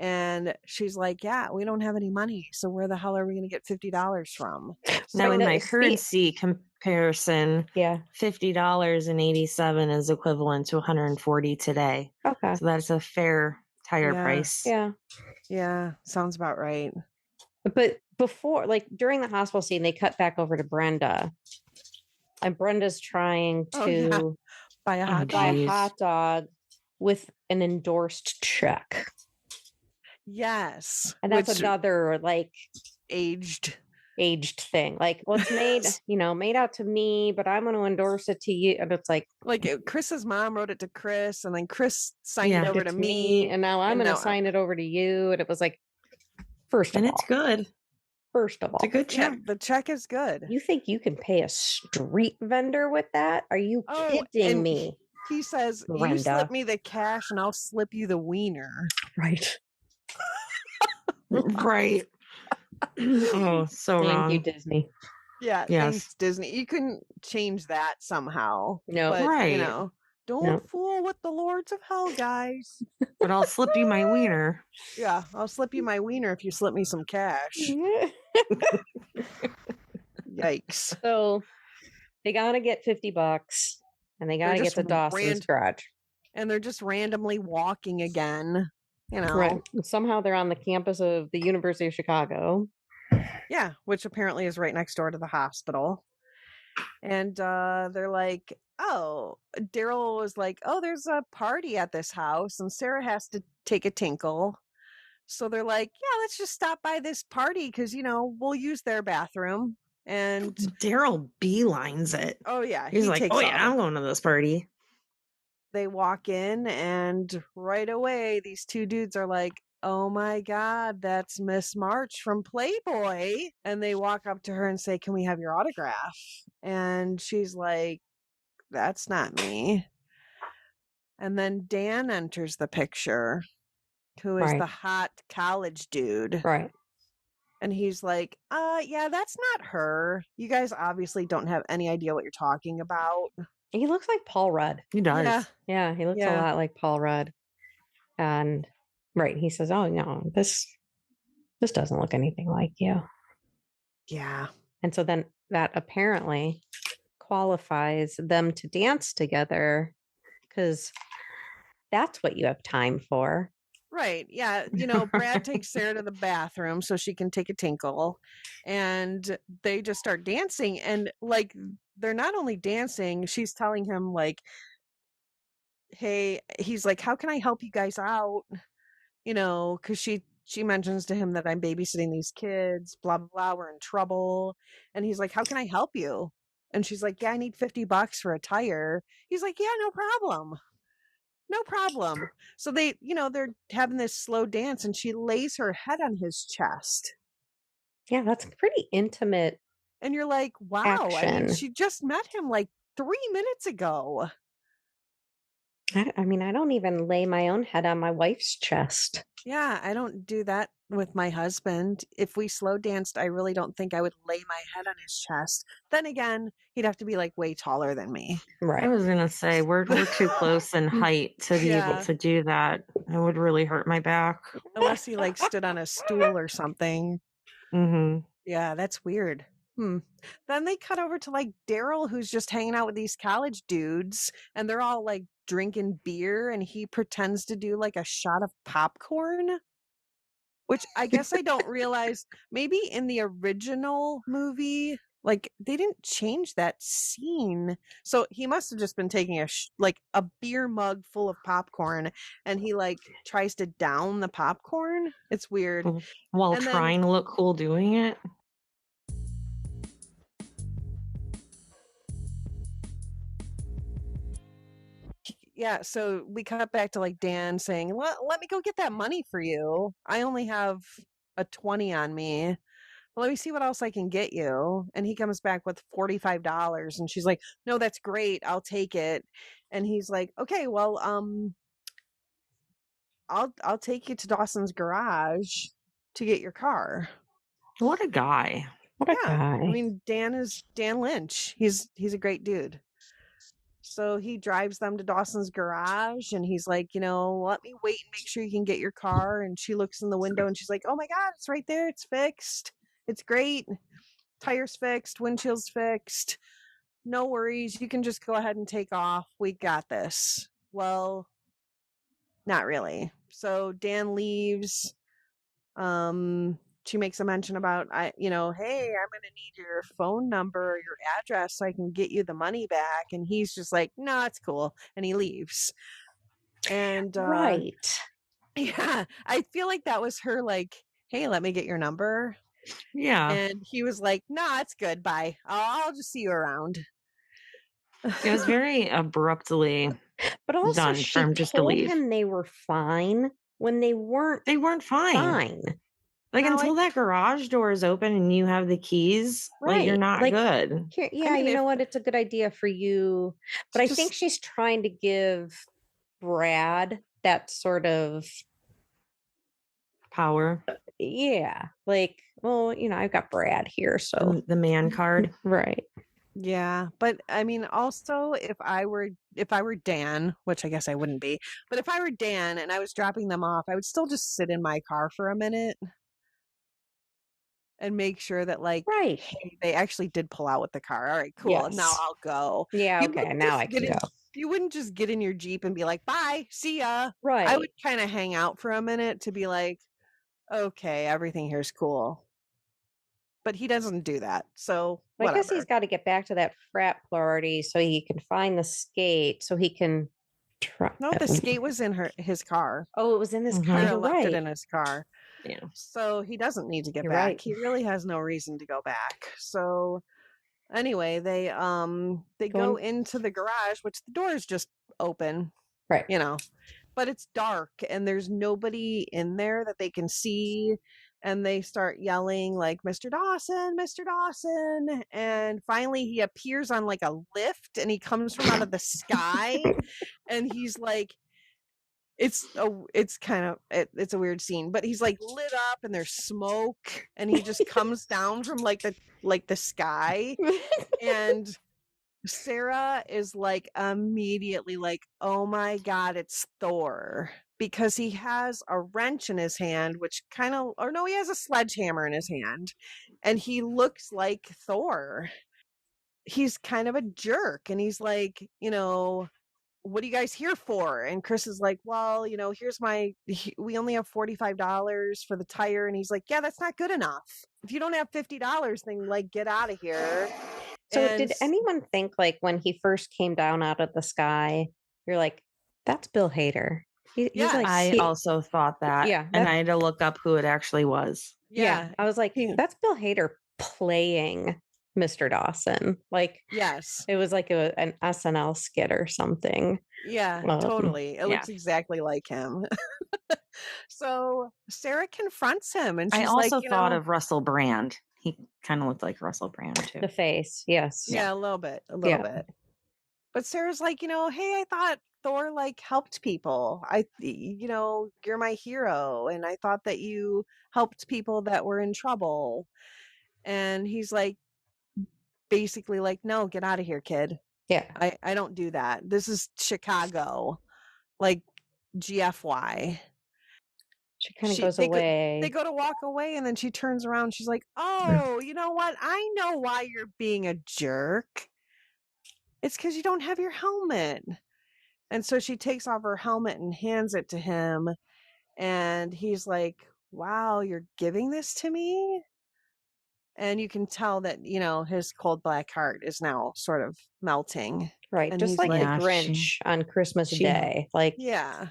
And she's like, yeah, we don't have any money. So where the hell are we going to get $50 from? Now, in my currency comparison, $50.87 is equivalent to $140 today. Okay. So that's a fair tire price. Yeah. Yeah. Sounds about right. But before, during the hospital scene, they cut back over to Brenda. And Brenda's trying to buy a hot dog with an endorsed check. Yes. And that's another aged thing. It's made, made out to me, but I'm going to endorse it to you. And it's like Chris's mom wrote it to Chris and then Chris signed it over to me. And now I'm going to sign it over to you. And it was first of all. And it's good. First of all. It's a good check. Yeah, the check is good. You think you can pay a street vendor with that? Are you kidding me? He says, Brenda. You slip me the cash and I'll slip you the wiener. Right. Right. Oh, so wrong. Thank you, Disney. Yeah, thanks, Disney. You couldn't change that somehow. No, but, right. Don't fool with the lords of hell, guys. But I'll slip you my wiener. Yeah, I'll slip you my wiener if you slip me some cash. Yikes. So they gotta get $50 and they gotta get to Dawson's garage. And they're just randomly walking again. Right. Somehow they're on the campus of the University of Chicago. Yeah, which apparently is right next door to the hospital. And they're like, oh, Daryl was like, oh, there's a party at this house and Sarah has to take a tinkle. So they're like, yeah, let's just stop by this party because, we'll use their bathroom. And Daryl beelines it. Oh, yeah. He's like, oh, yeah, I'm going to this party. They walk in and right away, these two dudes are like, oh my God, that's Miss March from Playboy. And they walk up to her and say, can we have your autograph? And she's like, that's not me. And then Dan enters the picture, who is Right. the hot college dude. Right. And he's like, yeah, that's not her. You guys obviously don't have any idea what you're talking about. He looks like Paul Rudd. He does. Yeah. Yeah, he looks a Yeah. lot like Paul Rudd. And right, he says, "Oh no, this doesn't look anything like you." Yeah. And so then that apparently qualifies them to dance together because that's what you have time for. Right. Yeah. You know, Brad takes Sarah to the bathroom so she can take a tinkle, and they just start dancing. And like, they're not only dancing, she's telling him, like, hey, he's like, how can I help you guys out? You know, because she mentions to him that I'm babysitting these kids, blah, blah, blah, we're in trouble. And he's like, how can I help you? And she's like, yeah, I need $50 for a tire. He's like, yeah, no problem. No problem. So they, you know, they're having this slow dance, and she lays her head on his chest. Yeah, that's pretty intimate. And you're like, wow. Action. I mean, she just met him like 3 minutes ago. I mean, I don't even lay my own head on my wife's chest. Yeah, I don't do that with my husband. If we slow danced, I really don't think I would lay my head on his chest. Then again, he'd have to be like way taller than me. Right. I was gonna say we're too close in height to be able to do that. It would really hurt my back. Unless he like stood on a stool or something. Mm-hmm. Yeah, that's weird. Then they cut over to like Daryl, who's just hanging out with these college dudes, and they're all like drinking beer, and he pretends to do like a shot of popcorn, which I guess I don't realize. Maybe in the original movie, like they didn't change that scene, so he must have just been taking like a beer mug full of popcorn, and he like tries to down the popcorn. It's weird. While And then- trying to look cool doing it. Yeah, so we cut back to like Dan saying, let me go get that money for you. I only have a 20 on me. Let me see what else I can get you. And he comes back with $45, and she's like, no, that's great. I'll take it. And he's like, okay, well, I'll take you to Dawson's garage to get your car. What a guy. What a guy. I mean, Dan is Dan Lynch. He's a great dude. So he drives them to Dawson's garage, and he's like, you know, let me wait and make sure you can get your car. And she looks in the window, and she's like, oh my God, it's right there. It's fixed. It's great. Tires fixed. Windshield's fixed. No worries. You can just go ahead and take off. We got this. Well, not really. So Dan leaves. She makes a mention about, hey, I'm going to need your phone number or your address so I can get you the money back. And he's just like, no, it's cool. And he leaves. And right. Yeah, I feel like that was her like, hey, let me get your number. Yeah. And he was like, nah, it's good. Bye. I'll just see you around. It was very abruptly but also done she for him just to told leave. him they were fine when they weren't fine. Like, No, until that garage door is open and you have the keys, like, you're not good. Here, yeah, you know what? It's a good idea for you. But I think she's trying to give Brad that sort of power. Yeah. Like, well, I've got Brad here, so the man card. Right. Yeah, but I mean, also, if I were Dan, which I guess I wouldn't be, but if I were Dan and I was dropping them off, I would still just sit in my car for a minute and make sure that, like, right, hey, they actually did pull out with the car. All right, cool. Yes. Now I'll go. Yeah, okay, now I can go. You wouldn't just get in your Jeep and be like, bye, see ya. Right. I would kind of hang out for a minute to be like, okay, everything here's cool. But he doesn't do that. So I guess he's got to get back to that frat party so he can find the skate so he can try. No, the skate was in his car. Oh, it was in his car. He You're left right. it in his car. Yeah. So he doesn't need to get You're back. right. He really has no reason to go back. So anyway, they go into the garage, which the door is just open. Right. but it's dark and there's nobody in there that they can see. And they start yelling like, Mr. Dawson, Mr. Dawson. And finally he appears on like a lift and he comes from out of the sky. And he's like, it's a weird scene, but he's like lit up and there's smoke and he just comes down from like the sky. And Sarah is like immediately like, oh my God, it's Thor. Because he has a wrench in his hand, he has a sledgehammer in his hand. And he looks like Thor. He's kind of a jerk. And he's like, what are you guys here for? And Chris is like, well, we only have $45 for the tire. And he's like, yeah, that's not good enough. If you don't have $50, then like get out of here. So did anyone think like when he first came down out of the sky, you're like, that's Bill Hader. He's like, I also thought that. Yeah. And I had to look up who it actually was. Yeah. I was like, that's Bill Hader playing Mr. Dawson. Like, yes, it was like an SNL skit or something. Yeah, totally. It looks exactly like him. So Sarah confronts him and she's I also like, thought of Russell Brand. He kind of looked like Russell Brand too. The face, yes. Yeah, a little bit. But Sarah's like, hey, I thought Thor like helped people. You're my hero. And I thought that you helped people that were in trouble. And he's like, basically like, no, get out of here, kid. Yeah. I don't do that. This is Chicago. Like GFY. She kind of goes away. They go to walk away and then she turns around. She's like, oh, you know what? I know why you're being a jerk. It's because you don't have your helmet. And so she takes off her helmet and hands it to him. And he's like, wow, you're giving this to me? And you can tell that, his cold black heart is now sort of melting. Right. And just like the Grinch on Christmas Day. Like, yeah.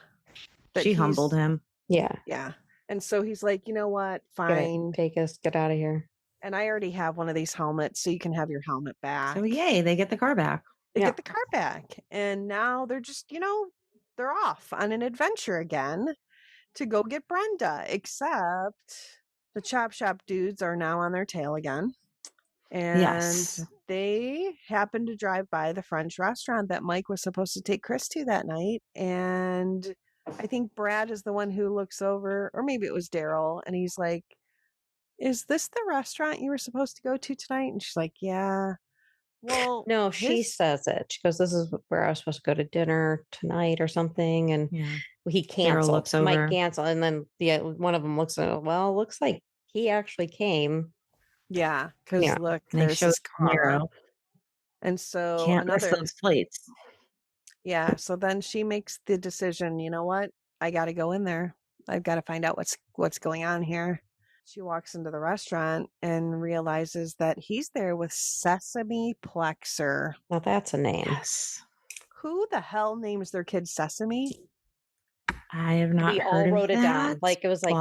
She humbled him. Yeah. Yeah. And so he's like, you know what? Fine. Take us. Get out of here. And I already have one of these helmets, so you can have your helmet back. So yay, they get the car back. They get the car back. And now they're just, they're off on an adventure again to go get Brenda. Except the Chop Shop dudes are now on their tail again. And they happen to drive by the French restaurant that Mike was supposed to take Chris to that night. And I think Brad is the one who looks over, or maybe it was Daryl, and he's like, is this the restaurant you were supposed to go to tonight? And she's like, yeah. Well, no, she says it. She goes, this is where I was supposed to go to dinner tonight or something. And he canceled. Mike canceled. And then one of them looks at it. Well, looks like he actually came. Yeah. Because look, there's his car. And so can't miss those plates. Yeah. So then she makes the decision, you know what? I got to go in there. I've got to find out what's going on here. She walks into the restaurant and realizes that he's there with Sesame Plexer. Well, that's a name. Yes. Who the hell names their kid Sesame? I have not we heard all wrote of it that, down. Like it was like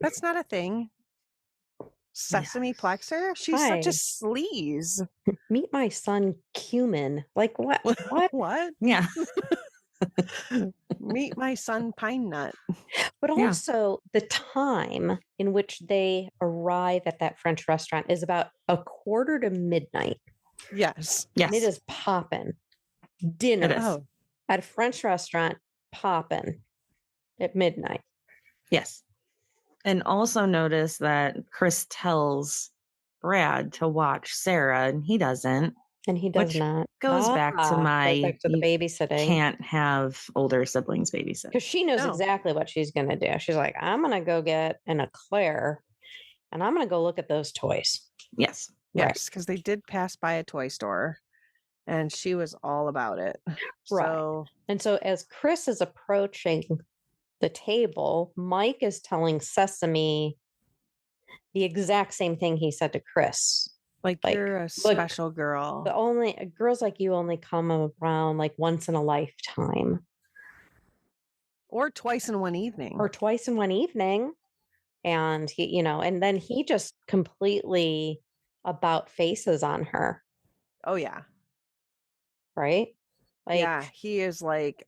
that's not a thing. Sesame Plexer? She's such a sleaze. Meet my son Cumin. Like what? What? What? Yeah. Meet my son Pine Nut. But also the time in which they arrive at that French restaurant is about 1:45 Yes. And it is popping. Dinner at a French restaurant popping at midnight. Yes. And also notice that Chris tells Brad to watch Sarah and he doesn't. And he does not. Goes back to the babysitting. Can't have older siblings babysit. Because she knows exactly what she's going to do. She's like, I'm going to go get an eclair and I'm going to go look at those toys. Yes. Yes. Because they did pass by a toy store and she was all about it. Right. And so as Chris is approaching the table, Mike is telling Sesame the exact same thing he said to Chris. Like you're a special girl. Girls like you only come around like once in a lifetime. Or twice in one evening. And he, and then he just completely about faces on her. Oh yeah. Right? Like, yeah, he is like,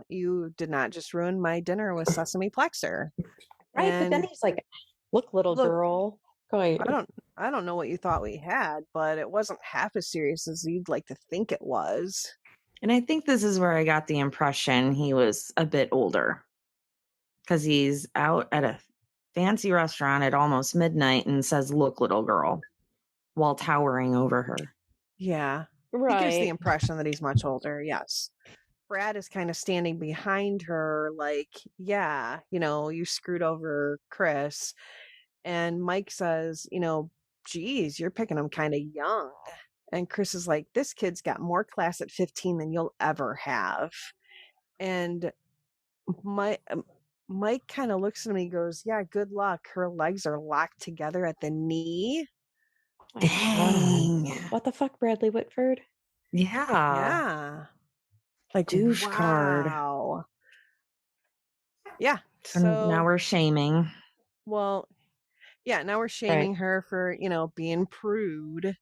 you did not just ruin my dinner with sesame plexer. right. But then And he's like, look, little look, girl. Going, I don't know what you thought we had, but it wasn't half as serious as you'd like to think it was. And I think this is where I got the impression he was a bit older, because he's out at a fancy restaurant at almost midnight and says, "Look, little girl," while towering over her. Yeah. right. He gives the impression that he's much older, yes. Brad is kind of standing behind her, like, yeah, you screwed over Chris. And Mike says, geez, you're picking him kind of young. And Chris is like, this kid's got more class at 15 than you'll ever have. And Mike kind of looks at me and goes, yeah, good luck. Her legs are locked together at the knee. Dang. What the fuck, Bradley Whitford? Yeah. Yeah. Like, Douche card. wow. Yeah. And So now we're shaming. well, yeah, now we're shaming her for, being prude.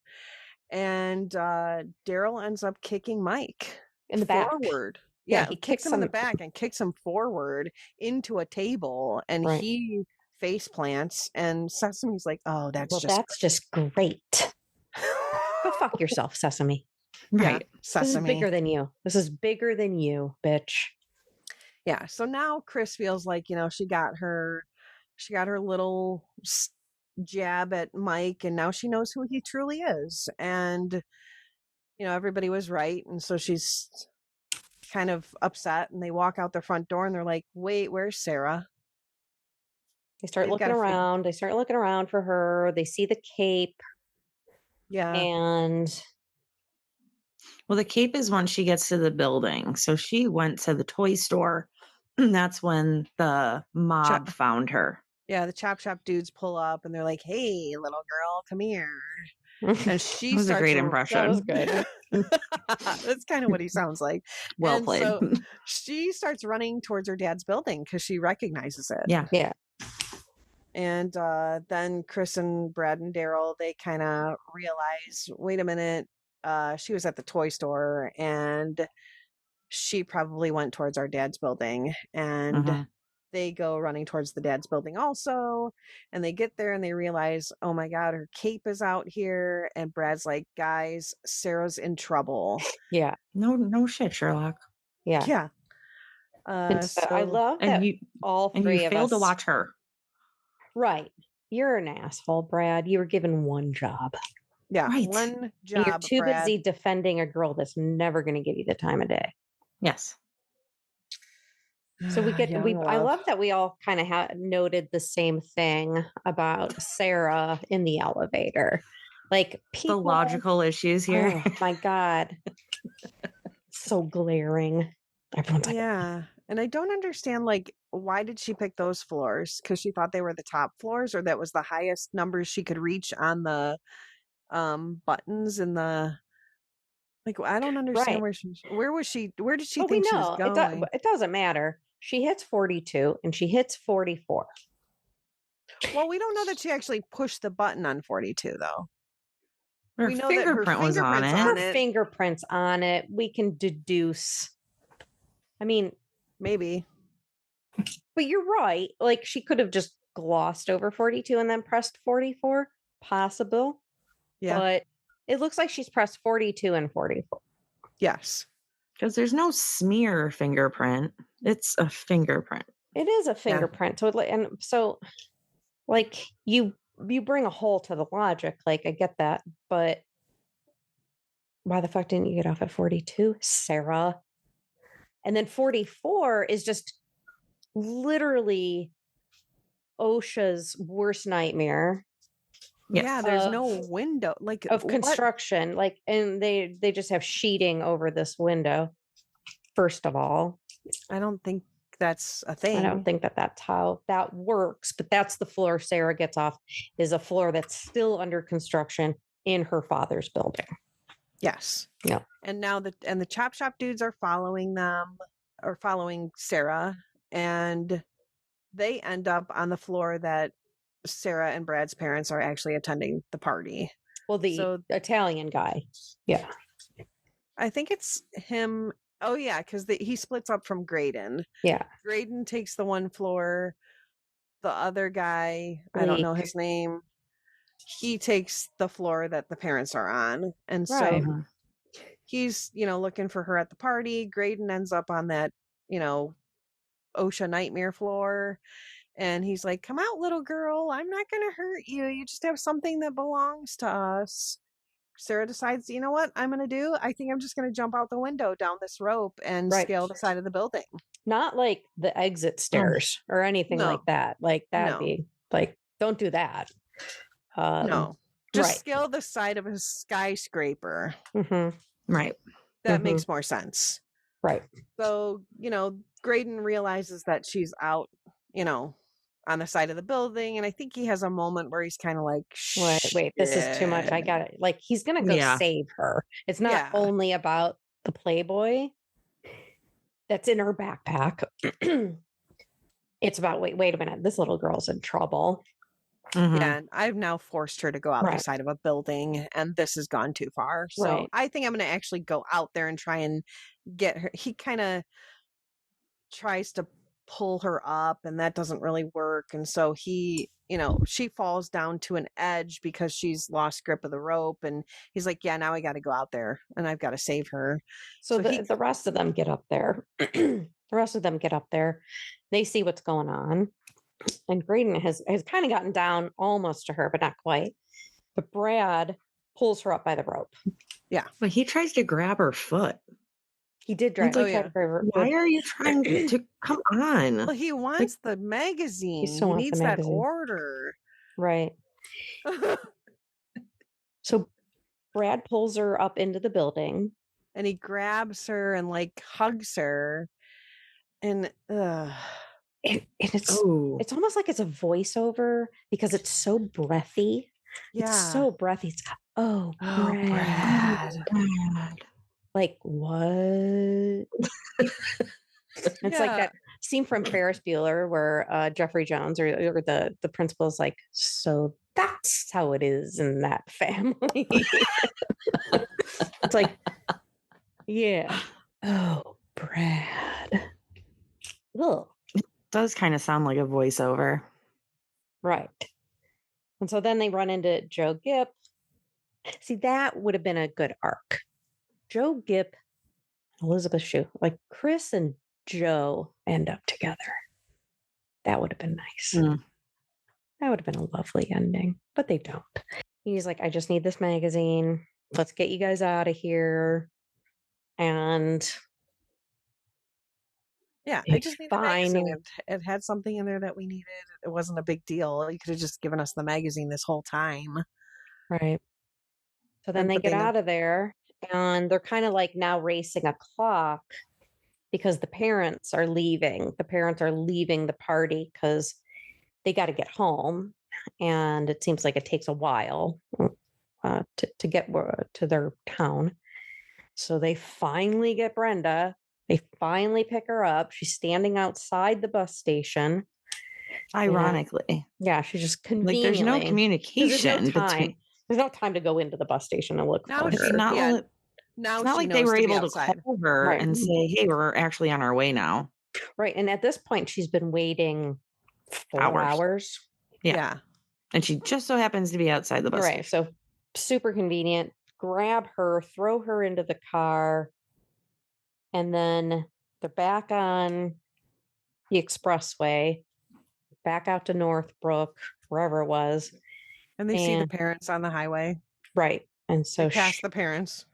And Daryl ends up kicking Mike In the back. forward. Yeah, Yeah, he kicks him in the back and kicks him forward into a table, and he face plants. And Sesame's like, "Oh, that's just great. Go fuck yourself, Sesame. Right, Yeah, Sesame. This is bigger than you. This is bigger than you, bitch." Yeah. So now Chris feels like she got her little jab at Mike, and now she knows who he truly is, and everybody was right, and so she's kind of upset, and they walk out the front door and they're like, wait, where's Sarah? They start looking around. They start looking around for her. They see the cape. Yeah. And well, the cape is when she gets to the building. So she went to the toy store. And that's when the mob found her. Yeah, the chop shop dudes pull up and they're like, hey, little girl, come here. And she was starts a great impression. That was good. That's kind of what he sounds like. Well played. So she starts running towards her dad's building because she recognizes it. Yeah. Yeah. And then Chris and Brad and Daryl, they kind of realize, wait a minute, she was at the toy store and she probably went towards our dad's building. And they go running towards the dad's building also. And they get there and they realize, oh my God, her cape is out here. And Brad's like, guys, Sarah's in trouble. Yeah. No shit, Sherlock. Yeah. Yeah. So I love that all three you of failed us to watch her. Right. You're an asshole, Brad. You were given one job. Yeah. Right. One job. And you're too Brad. busy defending a girl that's never going to give you the time of day. Yes. So I love that we all kind of noted the same thing about Sarah in the elevator. Like the logical issues here. Oh my God. So glaring. Everyone's like, yeah. And I don't understand, like, why did she pick those floors? Because she thought they were the top floors, or that was the highest numbers she could reach on the buttons in the. Like, I don't understand where did she think she was going? It doesn't matter. She hits 42 and she hits 44. Well, we don't know that she actually pushed the button on 42, though. We know fingerprint was on it. Her fingerprints on it. We can deduce. I mean, maybe. But you're right. Like, she could have just glossed over 42 and then pressed 44. Possible. Yeah. But it looks like she's pressed 42 and 44. Yes. Because there's no smear fingerprint. It's a fingerprint. It is a fingerprint. Yeah. So, like, you bring a hole to the logic. Like, I get that. But why the fuck didn't you get off at 42, Sarah? And then 44 is just literally OSHA's worst nightmare. Yes. Yeah, there's no window, like, of construction, like, and they just have sheeting over this window. First of all, I don't think that's a thing. I don't think that's how that works. But that's the floor Sarah gets off, is a floor that's still under construction in her father's building. Yes. Yeah. And now the chop shop dudes are following Sarah, and they end up on the floor that Sarah and Brad's parents are actually attending the party. Well, the Italian guy. Yeah. I think it's him. Oh, yeah, because he splits up from Graydon. Yeah. Graydon takes the one floor. The other guy, I don't know his name, he takes the floor that the parents are on. And Right. so he's, looking for her at the party. Graydon ends up on that, OSHA nightmare floor. And he's like, come out, little girl. I'm not going to hurt you. You just have something that belongs to us. Sarah decides, you know what I'm going to do? I think I'm just going to jump out the window down this rope and scale the side of the building. Not like the exit stairs or anything like that. Like that'd be like, don't do that. No, just scale the side of a skyscraper. Right. That makes more sense. Right. So, Graydon realizes that she's out, on the side of the building. And I think he has a moment where he's kind of like, wait, this is too much. I got it. Like, he's going to go save her. It's not only about the Playboy that's in her backpack. It's about, wait a minute. This little girl's in trouble. Yeah, and I've now forced her to go out the side of a building, and this has gone too far. So I think I'm going to actually go out there and try and get her. He kind of tries to pull her up, and that doesn't really work. And so he, she falls down to an edge because she's lost grip of the rope. And he's like, yeah, now I got to go out there and I've got to save her. So the rest of them get up there. They see what's going on. And Graydon has kind of gotten down almost to her, but not quite. But Brad pulls her up by the rope. Yeah. But he tries to grab her foot. He did try to grab her. Why are you trying to come on? Well, he wants the magazine. He needs that order. Right. So Brad pulls her up into the building. And he grabs her and like hugs her. And it's almost like it's a voiceover because it's so breathy. Yeah. It's so breathy. It's, Brad. Like, what? It's like that scene from Ferris Bueller where Jeffrey Jones or the principal is like, so that's how it is in that family. It's like, yeah. Oh, Brad. Ugh. It does kind of sound like a voiceover. Right. And so then they run into Joe Gipp. See, that would have been a good arc. Joe Gipp, Elisabeth Shue, like Chris and Joe end up together. That would have been nice. That would have been a lovely ending, but they don't. He's like, I just need this magazine. Let's get you guys out of here. And yeah, I just need the magazine. It had something in there that we needed. It wasn't a big deal. You could have just given us the magazine this whole time. Right. So then they get out of there. And they're kind of like now racing a clock because the parents are leaving. The parents are leaving the party because they got to get home. And it seems like it takes a while to get to their town. So they finally get Brenda. They finally pick her up. She's standing outside the bus station. Ironically. Yeah, she's just conveniently. Like, there's no communication. There's no time. There's no time to go into the bus station and look for her. It's not like they were able to call her and say, hey, we're actually on our way now. Right. And at this point, she's been waiting 4 hours. Yeah. And she just so happens to be outside the bus station. So super convenient. Grab her, throw her into the car. And then they're back on the expressway, back out to Northbrook, wherever it was. And they see the parents on the highway. Right. And so they pass the parents.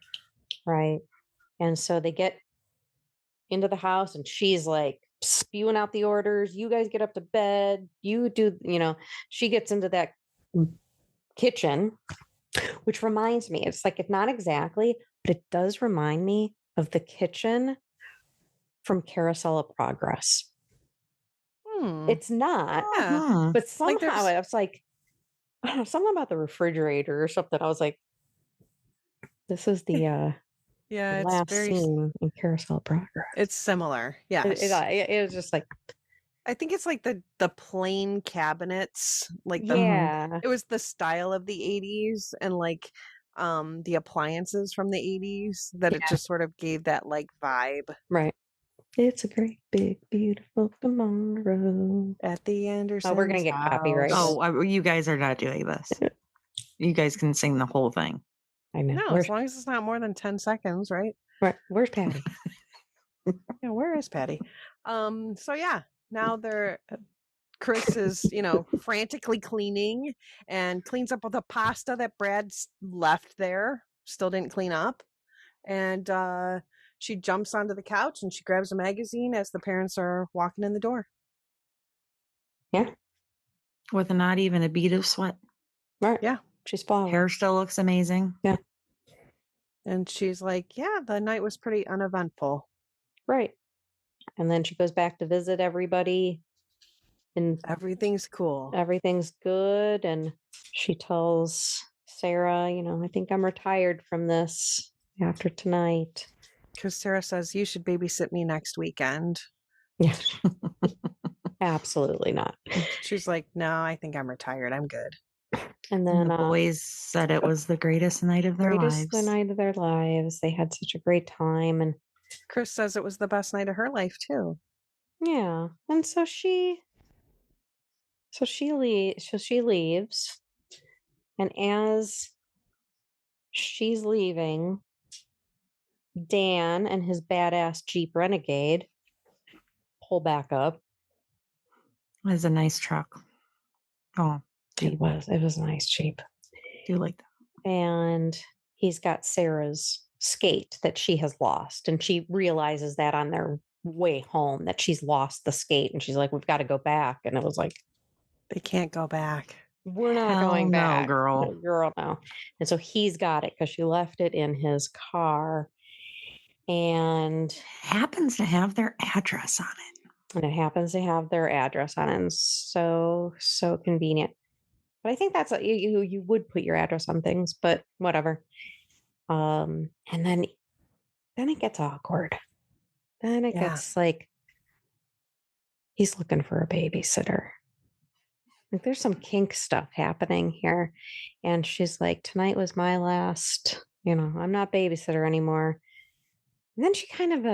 Right. And so they get into the house and she's like spewing out the orders. You guys get up to bed. You do, she gets into that kitchen, which reminds me, it's like, it's not exactly, but it does remind me of the kitchen from Carousel of Progress. It's not, but somehow I was like, I don't know, something about the refrigerator or something. I was like, this is the last scene in Carousel of Progress. It's similar. Yeah. It was just like, I think it's like the plain cabinets, like it was the style of the 80s, and like the appliances from the 80s, that it just sort of gave that like vibe. Right. It's a great, big, beautiful tomorrow. At the Andersons. Oh, we're going to get copyrighted. Oh, you guys are not doing this. You guys can sing the whole thing. I know. No, as long as it's not more than 10 seconds, right? Right. Where's Patty? Yeah, where is Patty? So yeah, now Chris is, frantically cleaning and cleans up all the pasta that Brad's left there. Still didn't clean up. And she jumps onto the couch and she grabs a magazine as the parents are walking in the door. Yeah. With not even a bead of sweat. Right. Yeah. She's following. Hair still looks amazing. Yeah. And she's like, yeah, the night was pretty uneventful. Right. And then she goes back to visit everybody. And everything's cool. Everything's good. And she tells Sarah, I think I'm retired from this after tonight. Because Sarah says, you should babysit me next weekend. Yeah. Absolutely not. She's like, no, I think I'm retired. I'm good. And then the boys said it was the greatest night of their lives. The night of their lives. They had such a great time. And Chris says it was the best night of her life, too. Yeah. And so she leaves. And as she's leaving, Dan and his badass Jeep Renegade pull back up. It was a nice truck. Oh, It was a nice Jeep. I do like that. And he's got Sarah's skate that she has lost. And she realizes that on their way home that she's lost the skate. And she's like, we've got to go back. And it was like, they can't go back. We're not going back. No, girl. No, girl, no. And so he's got it because she left it in his car. And happens to have their address on it. And it happens to have their address on it. And so convenient. But I think that's you would put your address on things, but whatever. And then it gets awkward. Then it gets like he's looking for a babysitter. Like there's some kink stuff happening here. And she's like, tonight was my last, I'm not babysitter anymore. And then she kind of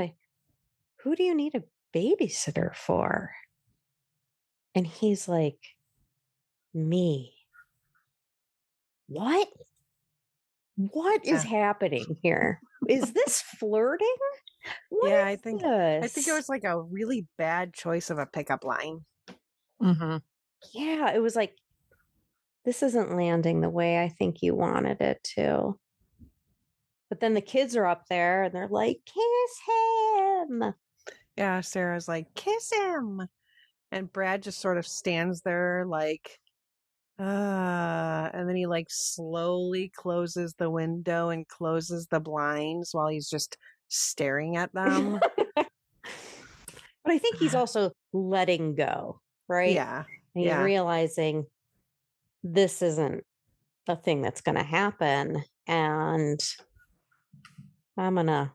who do you need a babysitter for? And he's like, me. What is happening here? Is this flirting? I think it was like a really bad choice of a pickup line. Mm-hmm. Yeah, it was like, this isn't landing the way I think you wanted it to. But then the kids are up there and they're like, kiss him. Yeah, Sarah's like, kiss him. And Brad just sort of stands there like, and then he like slowly closes the window and closes the blinds while he's just staring at them. But I think he's also letting go, right? Yeah. And he's realizing this isn't a thing that's going to happen. And I'm gonna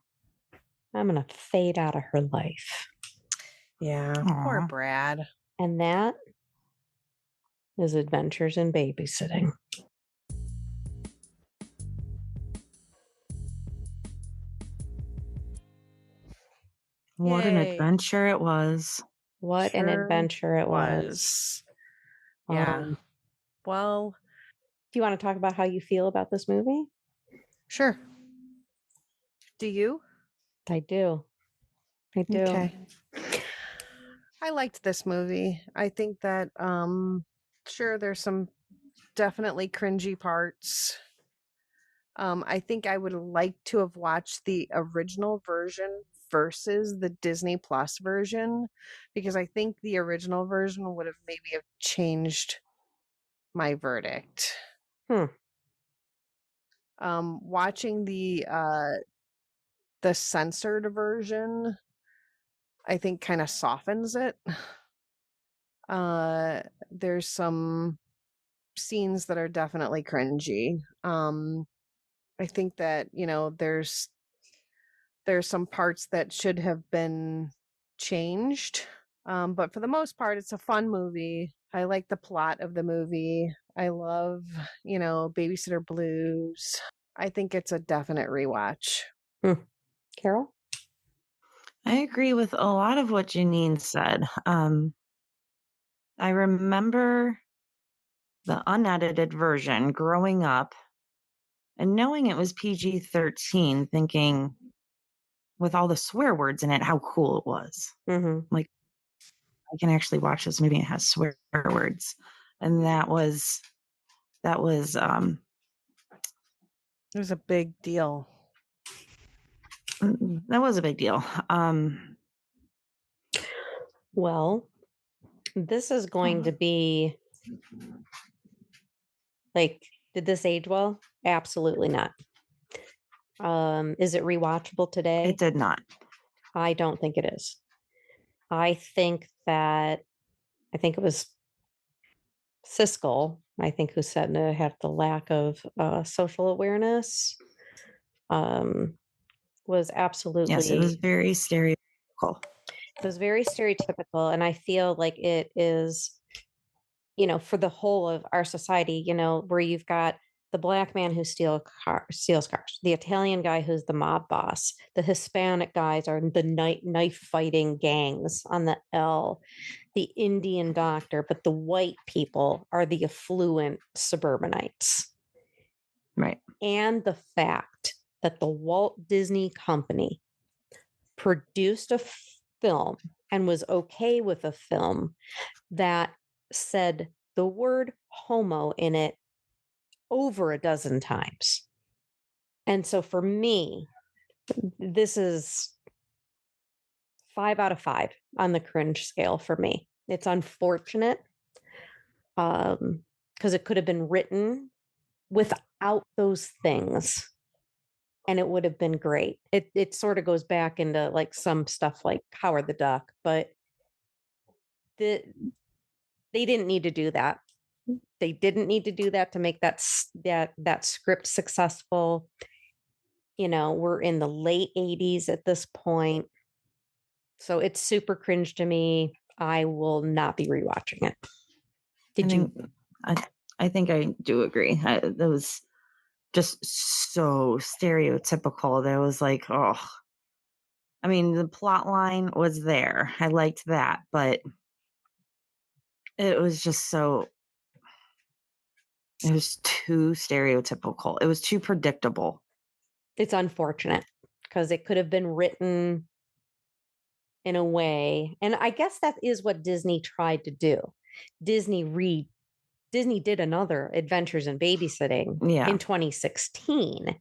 fade out of her life. Yeah. Aww. Poor Brad. And that is Adventures in Babysitting. What an adventure it was. What an adventure it was. Yeah. Well, do you want to talk about how you feel about this movie? Sure. Do you? I do. Okay. I liked this movie. I think that, sure, there's some definitely cringy parts. I think I would like to have watched the original version versus the Disney Plus version, because I think the original version would have maybe changed my verdict. Watching the censored version, I think kind of softens it. There's some scenes that are definitely cringy. I think that, there's some parts that should have been changed. But for the most part, it's a fun movie. I like the plot of the movie. I love, Babysitter Blues. I think it's a definite rewatch. Carol? I agree with a lot of what Janine said. I remember the unedited version growing up and knowing it was PG-13, thinking with all the swear words in it, how cool it was. Mm-hmm. Like, I can actually watch this movie and it has swear words. And that was It was a big deal. that was a big deal. Well, this is going to be like, did this age well? Absolutely not. Is it rewatchable today? It did not. I don't think it is. I think it was Siskel, I think, who said to have the lack of social awareness. Was absolutely, Yes, it was very stereotypical. It was very stereotypical, and I feel like it is, for the whole of our society, where you've got the black man who steals cars, the Italian guy who's the mob boss, the Hispanic guys are the knife fighting gangs on the L, the Indian doctor, but the white people are the affluent suburbanites. Right. And the fact that the Walt Disney Company produced a film and was okay with a film that said the word homo in it over a dozen times. And so for me, this is 5 out of 5 on the cringe scale for me. It's unfortunate because it could have been written without those things and it would have been great. It sort of goes back into like some stuff like Howard the Duck, but they didn't need to do that. They didn't need to do that to make that script successful. We're in the late 80s at this point. So it's super cringe to me. I will not be rewatching it. I think I do agree. That was just so stereotypical. That was like, oh, I mean, the plot line was there. I liked that, but it was just it was too stereotypical. It was too predictable. It's unfortunate because it could have been written in a way. And I guess that is what Disney tried to do. Disney did another Adventures in Babysitting in 2016.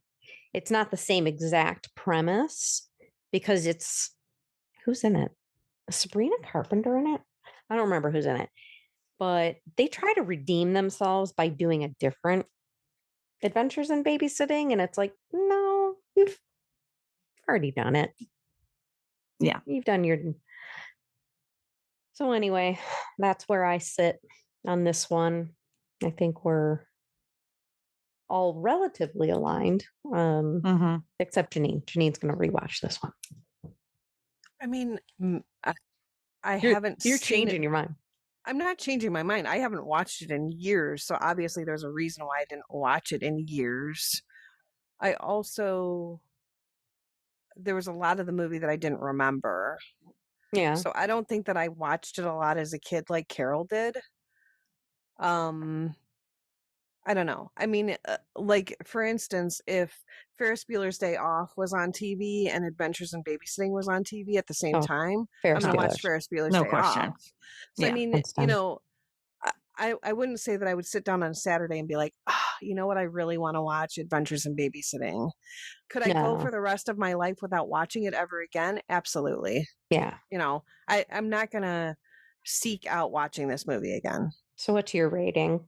It's not the same exact premise because who's in it? Sabrina Carpenter in it? I don't remember who's in it. But they try to redeem themselves by doing a different Adventures in Babysitting. And it's like, no, you've already done it. Yeah. You've done your... So anyway, that's where I sit on this one. I think we're all relatively aligned, except Janine. Janine's going to rewatch this one. I mean, I haven't. You're changing your mind. I'm not changing my mind. I haven't watched it in years, so obviously there's a reason why I didn't watch it in years. There was a lot of the movie that I didn't remember. Yeah. So I don't think that I watched it a lot as a kid like Carol did. I don't know. I mean, like, for instance, if Ferris Bueller's Day Off was on TV and Adventures in Babysitting was on TV at the same time, I'm going to watch Ferris Bueller's Day Off. So, I mean, I wouldn't say that I would sit down on a Saturday and be like, you know what? I really want to watch Adventures in Babysitting. Could I go for the rest of my life without watching it ever again? Absolutely. Yeah. I'm not going to seek out watching this movie again. So what's your rating?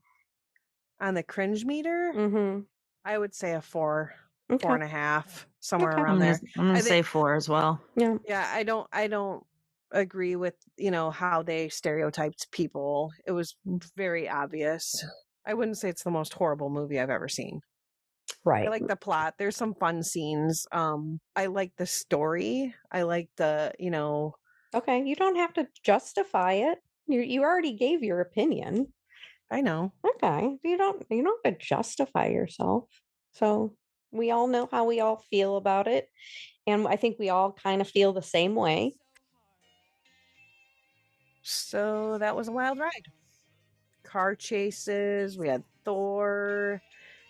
On the cringe meter, I would say a 4, 4.5, somewhere around there. I'm going to say 4 as well. Yeah. Yeah. I don't agree with, how they stereotyped people. It was very obvious. I wouldn't say it's the most horrible movie I've ever seen. Right. I like the plot. There's some fun scenes. I like the story. I like the, Okay. You don't have to justify it. You already gave your opinion. I know. Okay. You don't have to justify yourself. So We all know how we all feel about it. And I think we all kind of feel the same way. So that was a wild ride. Car chases, we had Thor,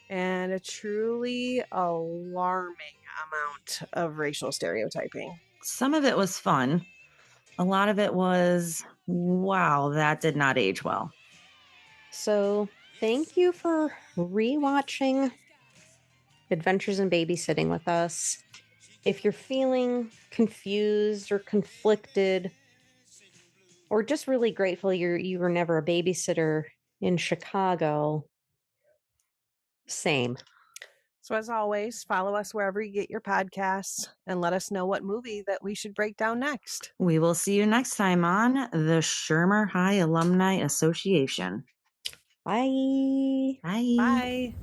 and a truly alarming amount of racial stereotyping. Some of it was fun. A lot of it was, wow, that did not age well. So thank you for rewatching Adventures in Babysitting with us. If you're feeling confused or conflicted, or just really grateful you were never a babysitter in Chicago, same. So as always, follow us wherever you get your podcasts and let us know what movie that we should break down next. We will see you next time on the Shermer High Alumni Association. Bye. Bye. Bye.